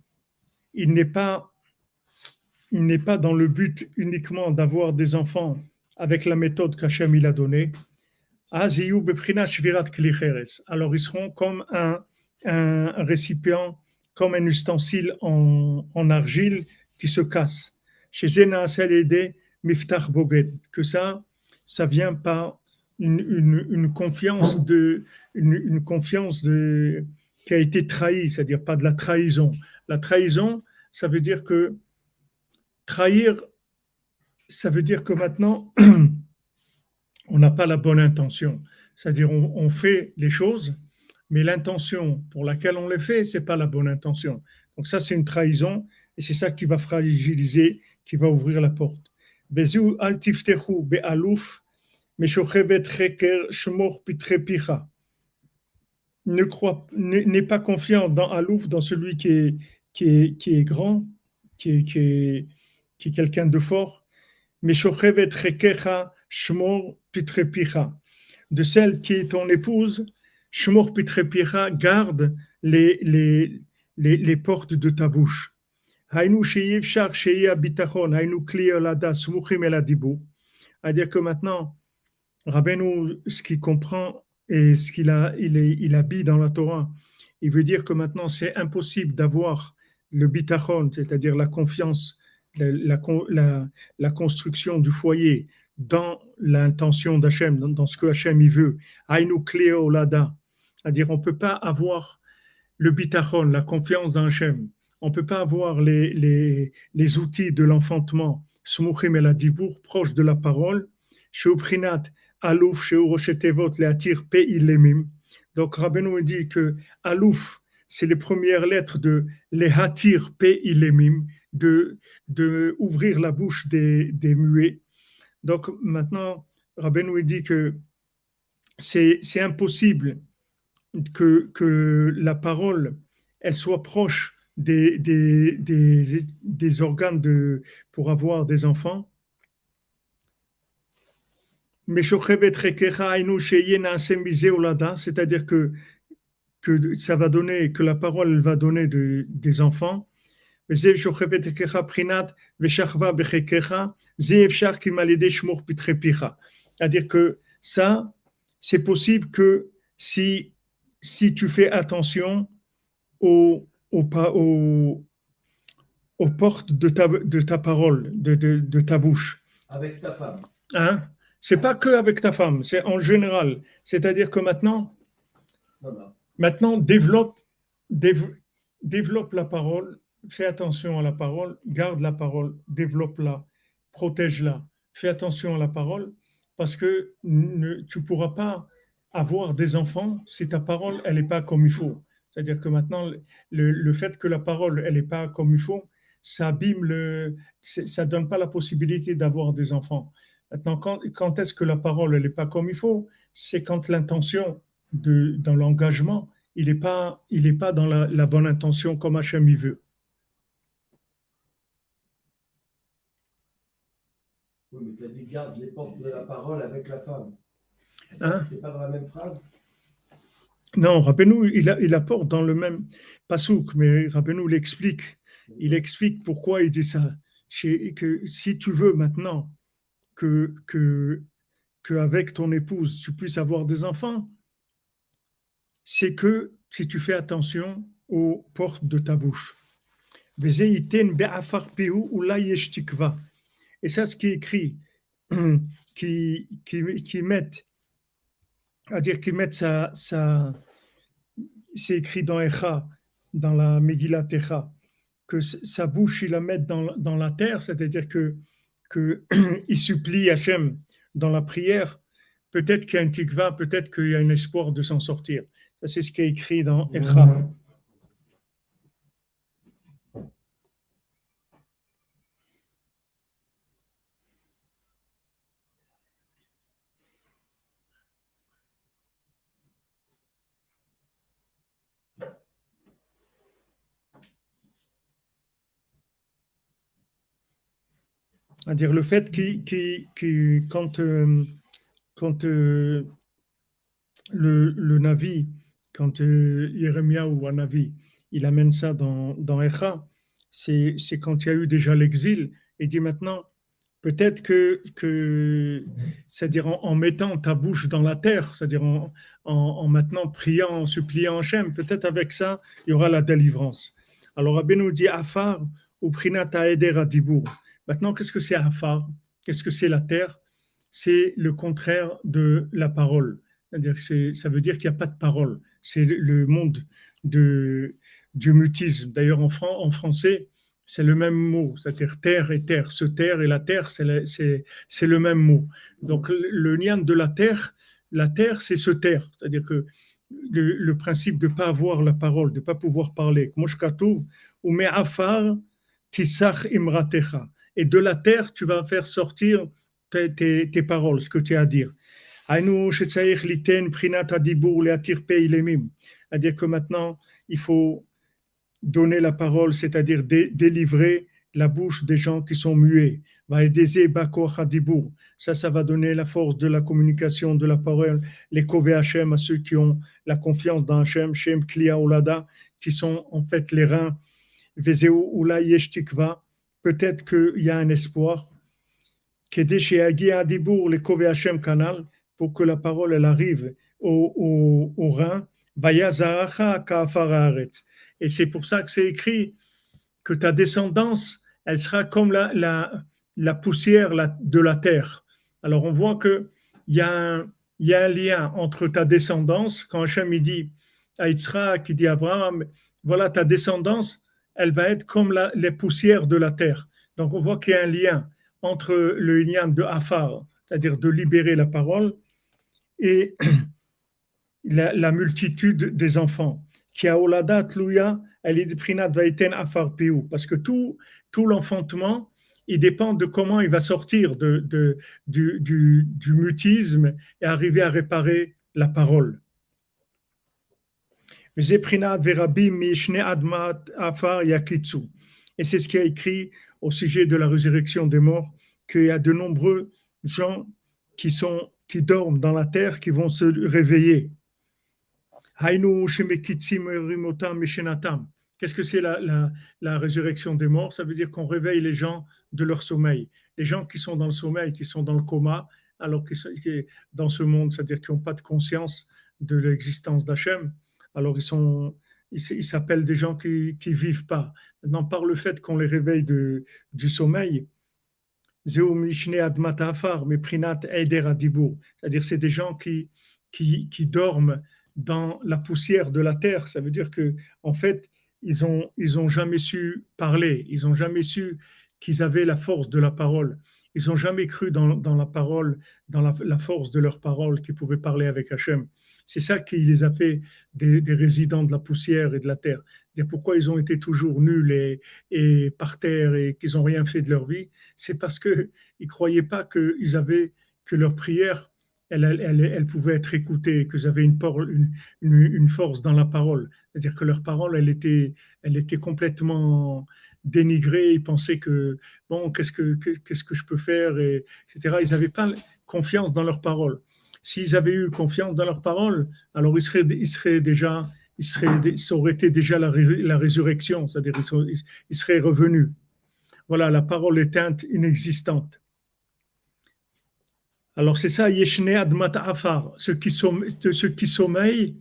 il n'est pas dans le but uniquement d'avoir des enfants avec la méthode qu'Hachem il a donnée. Alors ils seront comme un récipient, comme un ustensile en argile qui se casse. Chez Zena Asalede Miftach Boged, que ça vient par une confiance une confiance qui a été trahie, c'est-à-dire pas de la trahison. La trahison, ça veut dire que trahir, ça veut dire que maintenant on n'a pas la bonne intention. C'est-à-dire, on fait les choses, mais l'intention pour laquelle on les fait, c'est pas la bonne intention. Donc ça, c'est une trahison, et c'est ça qui va fragiliser, qui va ouvrir la porte. Bezu al tiftechu be'alouf meshochevet cheker shmor pitre picha. N'est pas confiant dans Alouf, dans celui qui est grand, qui est quelqu'un de fort. Meshochevet chekecha shmor pitre picha, de celle qui est ton épouse, Shmor Pitrepira, garde les portes de ta bouche. Hainu sheyev shar sheye bitachon, hainu kli olada smuchim el adibur. C'est-à-dire que maintenant, Rabbeinu, ce qu'il comprend et ce il habille dans la Torah, il veut dire que maintenant c'est impossible d'avoir le bitachon, c'est-à-dire la confiance, la construction du foyer dans l'intention d'Hachem, dans ce que Hachem il veut. Aïnou Cléo Lada. C'est-à-dire, on ne peut pas avoir le bitachon, la confiance dans Hachem. On ne peut pas avoir les outils de l'enfantement, Smuchim el Adibour, proche de la parole, Sheuprinat, Alouf, Sheuroshetevot, Leatir, Peilemim. Donc, Rabbeinu dit que Alouf, c'est les premières lettres de Lehatir, Peilemim, de ouvrir la bouche des muets. Donc maintenant, Rabbeinu dit que c'est impossible que la parole elle soit proche des organes pour avoir des enfants. C'est-à-dire que ça va donner, que la parole elle va donner des enfants. C'est-à-dire que ça, c'est possible que si tu fais attention aux portes de ta parole, de ta bouche. Avec ta femme. Hein? C'est pas que avec ta femme, c'est en général. C'est-à-dire que maintenant développe la parole. Fais attention à la parole, garde la parole, développe-la, protège-la, fais attention à la parole, parce que tu ne pourras pas avoir des enfants si ta parole, elle n'est pas comme il faut. C'est-à-dire que maintenant, le fait que la parole, elle n'est pas comme il faut, ça abîme ça ne donne pas la possibilité d'avoir des enfants. Maintenant, quand est-ce que la parole, elle n'est pas comme il faut? C'est quand l'intention dans l'engagement, il n'est pas dans la bonne intention comme Hachem il veut. Oui, mais tu as dit garde les portes de la parole avec la femme. Hein? C'est pas dans la même phrase? Non, Rabbeinu, il apporte dans le même pasouk, mais Rabbeinu l'explique. Il explique pourquoi il dit ça. Que si tu veux maintenant que avec ton épouse, tu puisses avoir des enfants, c'est que si tu fais attention aux portes de ta bouche. Et ça, ce qui est écrit, qui mettent, c'est-à-dire qu'ils mettent c'est écrit dans Echa, dans la Megillat Echa, que sa bouche, il la met dans la terre, c'est-à-dire que il supplie Hachem dans la prière, peut-être qu'il y a un tikva, peut-être qu'il y a un espoir de s'en sortir. Ça, c'est ce qui est écrit dans Echa. C'est-à-dire le fait que quand quand le Navi, quand Jérémia ou un Navi, il amène ça dans Echa, c'est quand il y a eu déjà l'exil, et dit maintenant, peut-être c'est-à-dire en mettant ta bouche dans la terre, c'est-à-dire en maintenant priant, en suppliant Hachem, peut-être avec ça, il y aura la délivrance. Alors Rabbi nous dit Afar ou Prinata Eder Adibour. Maintenant, qu'est-ce que c'est Afar? Qu'est-ce que c'est la terre? C'est le contraire de la parole. C'est-à-dire que ça veut dire qu'il n'y a pas de parole. C'est le monde du mutisme. D'ailleurs, en français, c'est le même mot, c'est-à-dire terre et terre. Se taire et la terre, c'est le même mot. Donc, le lien de la terre, c'est se taire. C'est-à-dire que le principe de ne pas avoir la parole, de ne pas pouvoir parler. Ou me'afar tisach imratecha. Et de la terre, tu vas faire sortir tes paroles, ce que tu as à dire. C'est-à-dire que maintenant, il faut donner la parole, c'est-à-dire délivrer la bouche des gens qui sont muets. Ça va donner la force de la communication, de la parole, les Kové Hachem, à ceux qui ont la confiance dans Hachem, Shem Klia Olada, qui sont en fait les reins. Vezeu Ula Yesh Tikva, peut-être qu'il y a un espoir. Kedesh Adibour, les Kové Hachem Canal, pour que la parole elle arrive au rein. Et c'est pour ça que c'est écrit que ta descendance, elle sera comme la poussière de la terre. Alors on voit qu'il y a un lien entre ta descendance, quand Hachem il dit à Yitzhak, il dit à Abraham, voilà ta descendance, elle va être comme les poussières de la terre. Donc on voit qu'il y a un lien entre le lien de Afar, c'est-à-dire de libérer la parole, et la multitude des enfants. Qui a olada tluya, elle est prinat vaiten afar piu, parce que tout l'enfantement, il dépend de comment il va sortir du mutisme et arriver à réparer la parole. Et c'est ce qui est écrit au sujet de la résurrection des morts, qu'il y a de nombreux gens qui dorment dans la terre, qui vont se réveiller. Qu'est-ce que c'est la résurrection des morts? Ça veut dire qu'on réveille les gens de leur sommeil. Les gens qui sont dans le sommeil, qui sont dans le coma, alors qu'ils sont dans ce monde, c'est-à-dire qu'ils n'ont pas de conscience de l'existence d'Hachem, alors ils s'appellent des gens qui ne vivent pas. Maintenant, par le fait qu'on les réveille du sommeil, c'est-à-dire c'est des gens qui dorment dans la poussière de la terre. Ça veut dire que en fait, ils ont jamais su parler, ils ont jamais su qu'ils avaient la force de la parole. Ils n'ont jamais cru dans la parole, dans la force de leur parole, qu'ils pouvaient parler avec Hachem. C'est ça qui les a fait des résidents de la poussière et de la terre. C'est pourquoi ils ont été toujours nuls et par terre et qu'ils n'ont rien fait de leur vie. C'est parce qu'ils ne croyaient pas que leur prière, elle pouvait être écoutée, qu'ils avaient une force dans la parole. C'est-à-dire que leur parole, elle était complètement dénigrée. Ils pensaient que, bon, qu'est-ce que je peux faire, etc. Ils n'avaient pas confiance dans leur parole. S'ils avaient eu confiance dans leur parole, alors ça aurait été déjà la résurrection, c'est-à-dire ils seraient revenus. Voilà, la parole était inexistante. Alors c'est ça, Yeshne Admat Afar, ceux qui sommeillent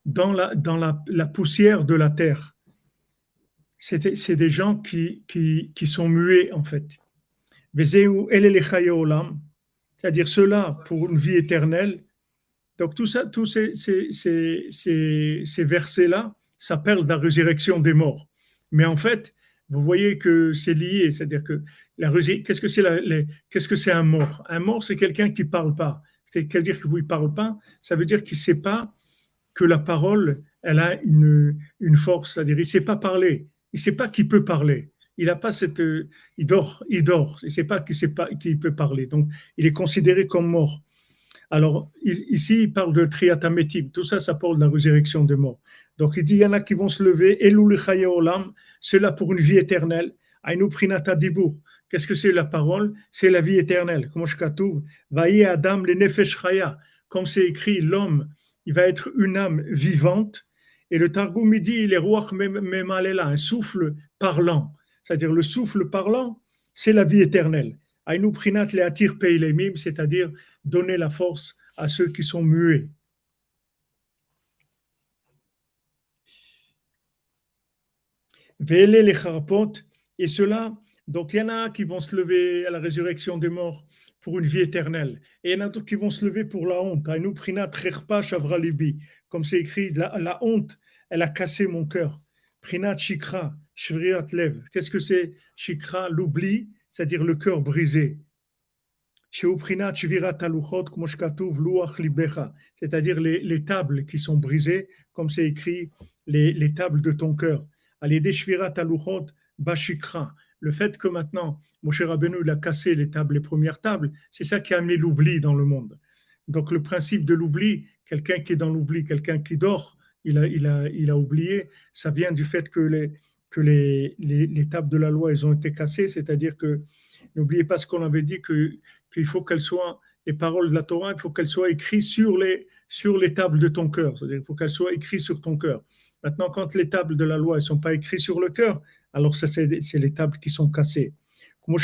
dans la poussière de la terre. C'est des gens qui sont muets en fait. C'est-à-dire ceux-là pour une vie éternelle. Donc tous ces versets-là, ça parle de la résurrection des morts. Mais en fait, vous voyez que c'est lié, c'est-à-dire que qu'est-ce que c'est un mort? Un mort, c'est quelqu'un qui ne parle pas. C'est quelqu'un qui ne parle pas, ça veut dire qu'il ne sait pas que la parole, elle a une force, c'est-à-dire il ne sait pas parler, il ne sait pas qu'il peut parler. Il n'a pas il dort, il ne sait pas qu'il peut parler. Donc, il est considéré comme mort. Alors, ici, il parle de triatamétim. Tout ça, ça parle de la résurrection des morts. Donc, il dit, il y en a qui vont se lever, Elul Chaye Olam, ceux-là pour une vie éternelle. Aïnou prinata dibur. Qu'est-ce que c'est la parole? C'est la vie éternelle. Comme je katouv, vaïe Adam le nefesh chaya. Comme c'est écrit, l'homme, il va être une âme vivante. Et le Targum dit, il est ruach memalela, un souffle parlant. C'est-à-dire le souffle parlant, c'est la vie éternelle. Aïnou prinat le atir peilemim, c'est-à-dire donner la force à ceux qui sont muets. Vele les charpot, et cela, donc il y en a qui vont se lever à la résurrection des morts pour une vie éternelle, et il y en a d'autres qui vont se lever pour la honte. Aïnou prinat cherpa shavralibi, comme c'est écrit, la honte, elle a cassé mon cœur. Prinat shikra, shvriat lev. Qu'est-ce que c'est shikra? L'oubli, c'est-à-dire le cœur brisé. C'est-à-dire les tables qui sont brisées, comme c'est écrit, les tables de ton cœur. Le fait que maintenant, Moshe Rabbeinu il a cassé les premières tables, c'est ça qui a amené l'oubli dans le monde. Donc le principe de l'oubli, quelqu'un qui est dans l'oubli, quelqu'un qui dort, il a oublié, ça vient du fait que les tables de la loi, elles ont été cassées, c'est-à-dire que n'oubliez pas ce qu'on avait dit, qu'il faut qu'elles soient, les paroles de la Torah, il faut qu'elles soient écrites sur les tables de ton cœur. C'est-à-dire qu'il faut qu'elles soient écrites sur ton cœur. Maintenant, quand les tables de la loi ne sont pas écrites sur le cœur, alors ça, c'est les tables qui sont cassées. Comme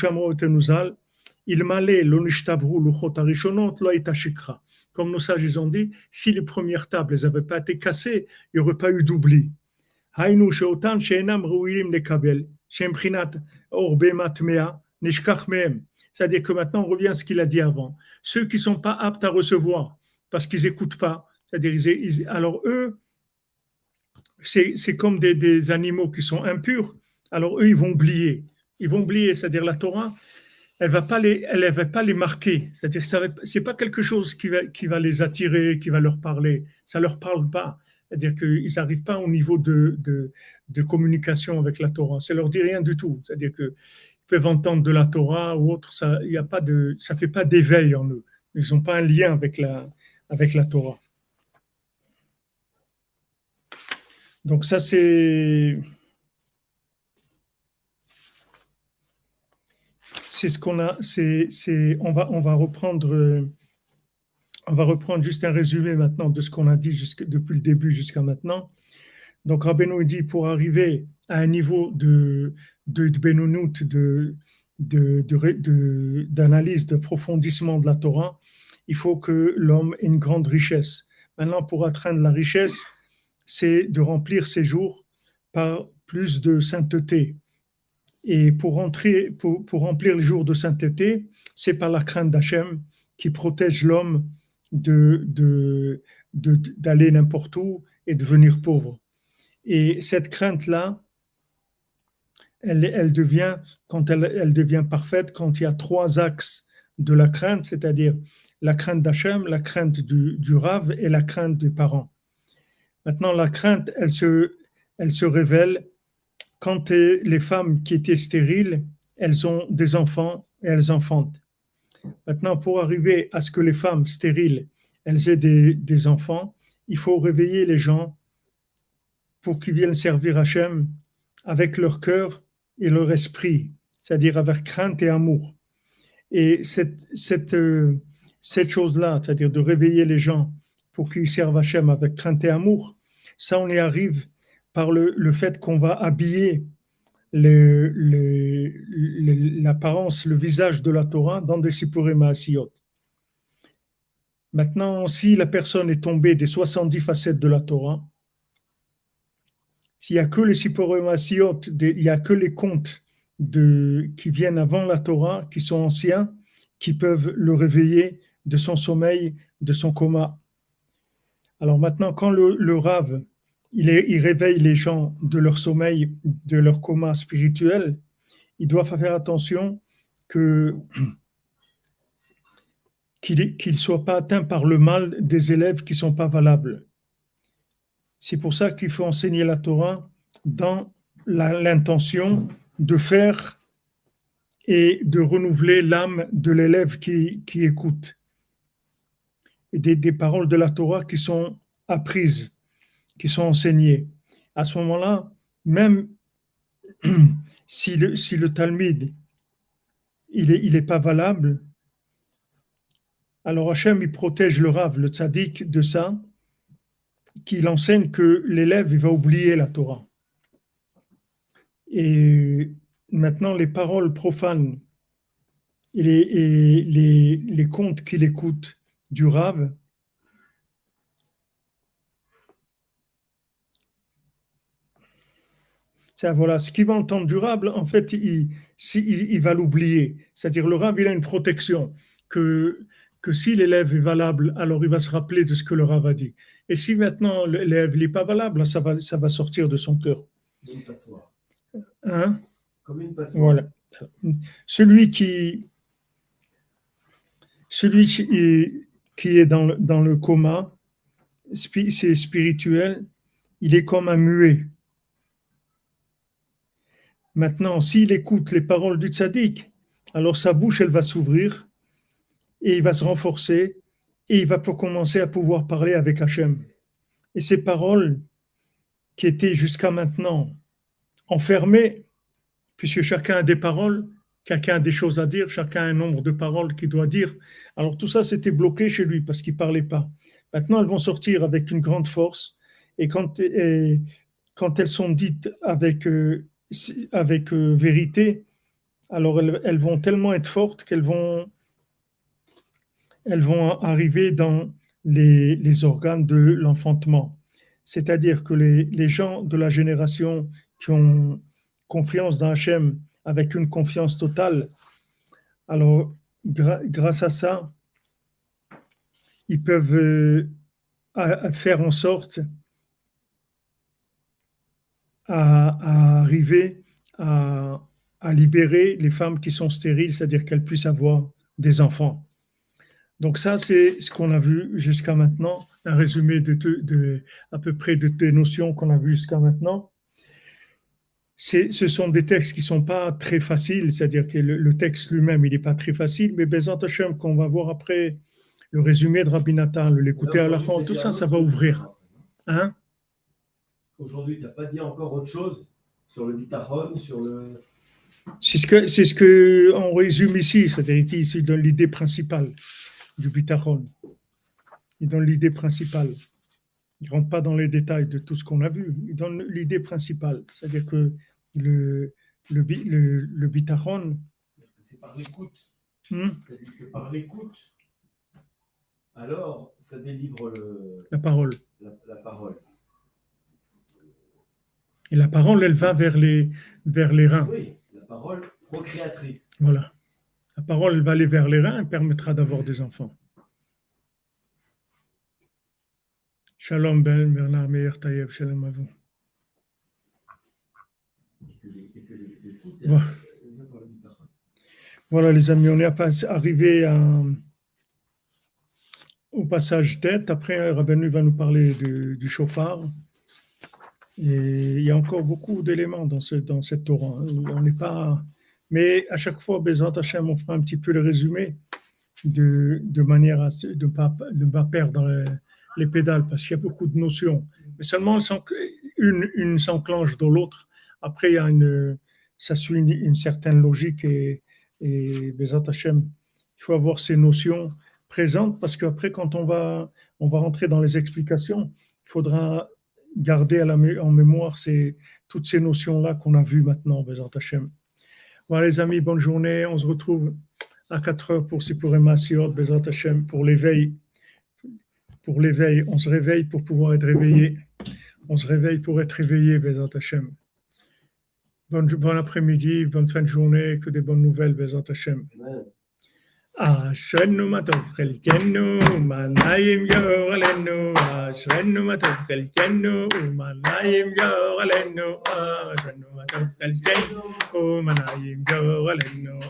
nos sages ils ont dit, si les premières tables n'avaient pas été cassées, il n'y aurait pas eu d'oubli. C'est-à-dire que maintenant, on revient à ce qu'il a dit avant. Ceux qui ne sont pas aptes à recevoir, parce qu'ils n'écoutent pas, c'est-à-dire, alors eux, c'est comme des animaux qui sont impurs, alors eux, ils vont oublier. Ils vont oublier, c'est-à-dire la Torah, elle va pas les marquer. C'est-à-dire que c'est pas quelque chose qui va les attirer, qui va leur parler. Ça leur parle pas. C'est-à-dire qu'ils n'arrivent pas au niveau de communication avec la Torah. Ça leur dit rien du tout. C'est-à-dire qu'ils peuvent entendre de la Torah ou autre, ça fait pas d'éveil en eux. Ils n'ont pas un lien avec la Torah. Donc ça c'est ce qu'on a. On va reprendre juste un résumé maintenant de ce qu'on a dit depuis le début jusqu'à maintenant. Donc Rabbeinu dit pour arriver à un niveau de Benonout, d'analyse, d'approfondissement de la Torah, il faut que l'homme ait une grande richesse. Maintenant, pour atteindre la richesse, c'est de remplir ses jours par plus de sainteté. Et pour remplir les jours de sainteté, c'est par la crainte d'Hachem qui protège l'homme d'aller n'importe où et de devenir pauvre. Et cette crainte-là, elle devient parfaite quand il y a 3 axes de la crainte, c'est-à-dire la crainte d'Hachem, la crainte du Rav et la crainte des parents. Maintenant, la crainte, elle se révèle quand les femmes qui étaient stériles, elles ont des enfants et elles enfantent. Maintenant, pour arriver à ce que les femmes stériles, elles aient des enfants, il faut réveiller les gens pour qu'ils viennent servir Hachem avec leur cœur et leur esprit, c'est-à-dire avec crainte et amour. Et cette chose-là, c'est-à-dire de réveiller les gens pour qu'ils servent Hachem avec crainte et amour, ça on y arrive par le fait qu'on va habiller l'apparence, le visage de la Torah dans des Sipurei Maasiyot. Maintenant, si la personne est tombée des 70 facettes de la Torah, s'il n'y a que les Sipurei Maasiyot, il n'y a que les contes qui viennent avant la Torah, qui sont anciens, qui peuvent le réveiller de son sommeil, de son coma. Alors maintenant, quand le Rav, il réveille les gens de leur sommeil, de leur coma spirituel, ils doivent faire attention qu'ils ne soient pas atteints par le mal des élèves qui ne sont pas valables. C'est pour ça qu'il faut enseigner la Torah dans l'intention de faire et de renouveler l'âme de l'élève qui écoute. Et des paroles de la Torah qui sont apprises, qui sont enseignées. À ce moment-là, même si le Talmud, il est pas valable, alors Hachem, il protège le Rav, le tzaddik, de ça, qu'il enseigne que l'élève, il va oublier la Torah. Et maintenant, les paroles profanes et les contes qu'il écoute du Rav, c'est voilà, ce qu'il va entendre du Rav, en fait, il va l'oublier. C'est-à-dire, le Rav, il a une protection que si l'élève est valable, alors il va se rappeler de ce que le Rav a dit. Et si maintenant l'élève n'est pas valable, ça va sortir de son cœur. Comme une passoire. Hein? Comme une passoire. Voilà. Celui qui est dans le coma, c'est spirituel, il est comme un muet. Maintenant, s'il écoute les paroles du tzaddik, alors sa bouche, elle va s'ouvrir et il va se renforcer et il va commencer à pouvoir parler avec Hachem. Et ces paroles qui étaient jusqu'à maintenant enfermées, puisque chacun a des paroles, chacun a des choses à dire, chacun a un nombre de paroles qu'il doit dire. Alors tout ça, c'était bloqué chez lui parce qu'il ne parlait pas. Maintenant, elles vont sortir avec une grande force et quand elles sont dites avec vérité, alors elles vont tellement être fortes qu'elles vont arriver dans les organes de l'enfantement. C'est-à-dire que les gens de la génération qui ont confiance dans Hachem avec une confiance totale, alors grâce à ça, ils peuvent faire en sorte à arriver à libérer les femmes qui sont stériles, c'est-à-dire qu'elles puissent avoir des enfants. Donc ça, c'est ce qu'on a vu jusqu'à maintenant, un résumé de à peu près des notions qu'on a vues jusqu'à maintenant. Ce sont des textes qui ne sont pas très faciles, c'est-à-dire que le texte lui-même, il n'est pas très facile, mais Bezat Hashem, qu'on va voir après, le résumé de Rabbi Nathan, l'écouter à la fin, tout ça, ça va ouvrir. Hein? Aujourd'hui, tu n'as pas dit encore autre chose sur le bitachon, sur le... C'est ce que on résume ici, c'est-à-dire ici, il donne l'idée principale du bitachon. Il donne l'idée principale. Il ne rentre pas dans les détails de tout ce qu'on a vu. Il donne l'idée principale. C'est-à-dire que le bitachon... C'est par l'écoute. C'est-à-dire que par l'écoute, alors ça délivre la parole. La parole. Et la parole, elle va vers les reins. Oui, la parole procréatrice. Voilà. La parole, elle va aller vers les reins et permettra d'avoir des enfants. Shalom Ben, Bernard Meir Taïeb, shalom à vous. Voilà les amis, on est arrivé au passage tête. Après, Rabbeinu va nous parler du chauffard. Et il y a encore beaucoup d'éléments dans cette Torah. On n'est pas... Mais à chaque fois, Bezrat Hashem, on fera un petit peu le résumé de manière à ne pas perdre les pédales, parce qu'il y a beaucoup de notions. Mais seulement une s'enclenche dans l'autre. Après, ça suit une certaine logique et Bezrat Hashem, il faut avoir ces notions présentes, parce qu'après, quand on va rentrer dans les explications, il faudra garder en mémoire toutes ces notions-là qu'on a vues maintenant, Bezrat Hashem. Voilà les amis, bonne journée. On se retrouve à 4h pour Sipurim Masiot, Bezrat Hashem, pour l'éveil. Pour l'éveil, on se réveille pour pouvoir être réveillé. On se réveille pour être réveillé, Bezrat Hashem. Bon après-midi, bonne fin de journée, que des bonnes nouvelles, Bezrat Hashem. אשרנו מה טוב חלקנו ומנעים יורלנו אשרנו מה טוב חלקנו ומנעים יורלנו אשרנו מה טוב חלקנו ומנעים יורלנו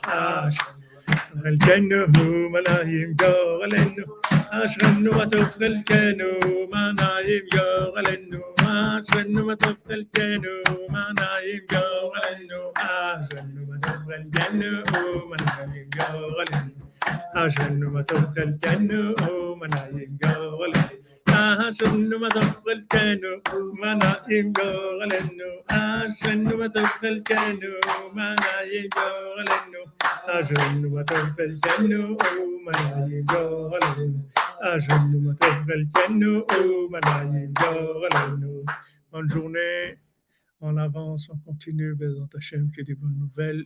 חלקנו ומנעים יורלנו אשרנו מה טוב חלקנו ומנעים יורלנו אשרנו מה טוב חלקנו ומנעים יורלנו אשרנו מה טוב חלקנו ומנעים יורלנו أجرنا ما تبقى الجنة ومنايم قولي אשרנו מה טוב חלקנו, מה נעים גורלנו, אשרנו מה טוב חלקנו, מה נעים גורלנו, אשרנו מה טוב חלקנו, מה נעים גורלנו, אשרנו מה טוב חלקנו, מה נעים גורלנו. Bonne journée, on avance, on continue, Bézant Hachem, qui est des bonnes nouvelles.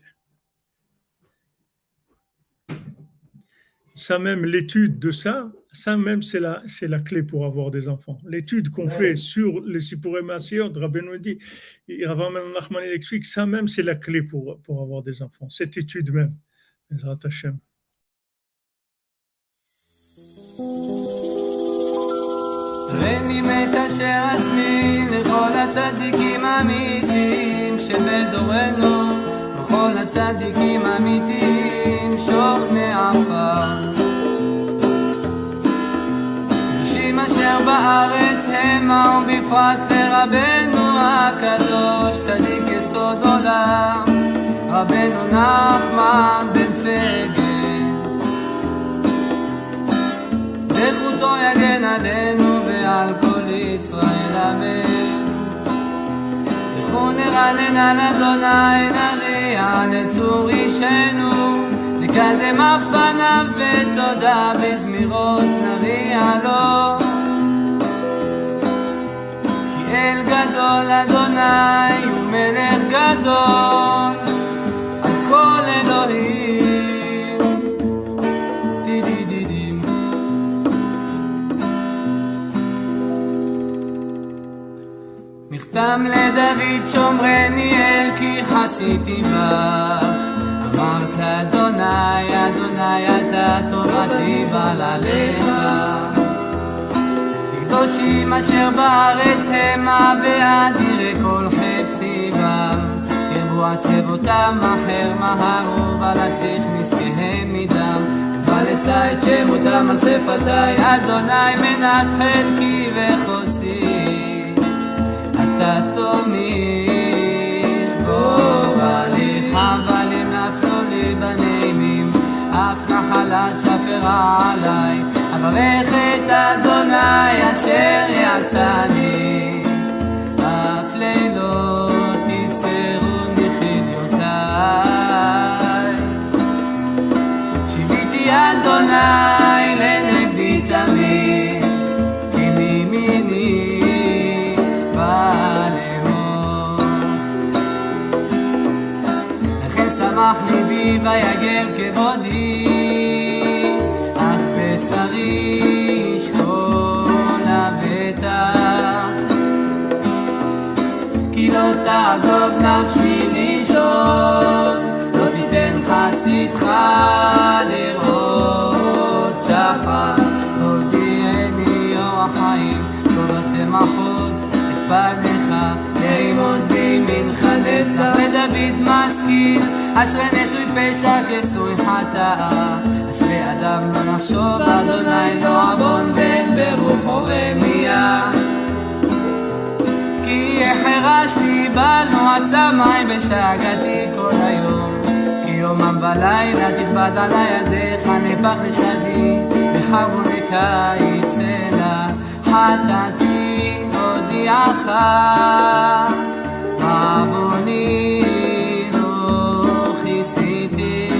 Ça même, l'étude de ça même c'est la clé pour avoir des enfants. L'étude qu'on fait sur les Sipouré Maasiyot, Rabbeinu dit, Rav Amnon Nachman il explique, ça même c'est la clé pour avoir des enfants. Cette étude même, Bézant Hachem. רני מקשר עצמי לכל הצדיקים האמיתיים שבדורנו, לכל הצדיקים האמיתיים שוכני עפר, קדושים אשר בארץ המה ובפרט לרבנו הקדוש צדיק יסוד עולם, רבנו נחמן בן פגל, זכותו יגן עלינו ועל כל ישראל אמן. לכו נרנן על אדוני, נריע לצור אישנו, נקדם אף פניו בתודה, בזמירות נריע לו. כי אל גדול אדוני ומלך גדול על כל אלוהים. דידידידים מכתם לדוד שומרני אל כי חסיתי בך, אמרת אדוני אדוני אתה תורתי בעלליך, לקדושים אשר בארץ המה באדירי כל חפצי בם, קרבו עצבותם אחר מהרו בלסיך נזקיהם מדם, ולשא את שמותם על שפתי, אדוני מנת חלקי וחוסי, אתה תומיר גורלי, חבלים נפלו לי בנעימים, אף נחלת שפרה עליי, אברך את אדוני אשר יצאני, אף לילות יסרו מחיליותיי, שיביתי אדוני לנגדי תמיד, כי מימיני לכן שמח ליבי ויגל כבודי, אף בשרי ישכון לבטח, כי לא תעזוב נפשי לישון, לא תיתן חסידך לראות שחר, תודיעני אור החיים, סוד השמחות פניך, יעמוד בימינך נצח. ודוד משכיל, אשרי נשוי פשע כסוי חטאה, אשרי אדם לא נחשוב אדוני לא עוון בן ברוחו רמייה, כי החרשתי בנו עצמי בשגתי כל היום, כי יומם ולילה תכבד על ידיך, נפח לשדי בחרוני קיץ אלה, חטאתי הודיעך עווני לא כיסיתי,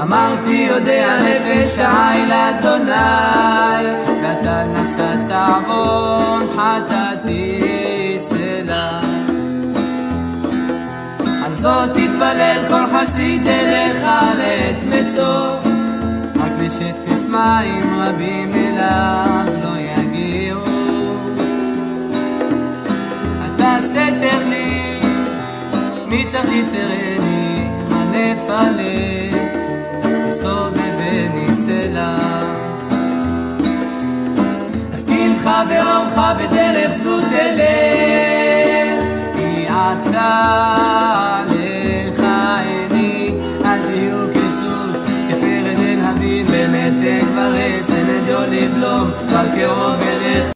אמרתי יודע נפש חי לאדוני, ואתה נשאת עוון חטאתי סלע, על זאת תתפלל כל חסיד אליך לעת מצוא, רק לשטף מים רבים אליו לא יגיעו, אתה סתר לי שמי צריך יצרני, הנפלת סובבני סלע, אשכילך ואורך בדרך זו תלך, כי עצה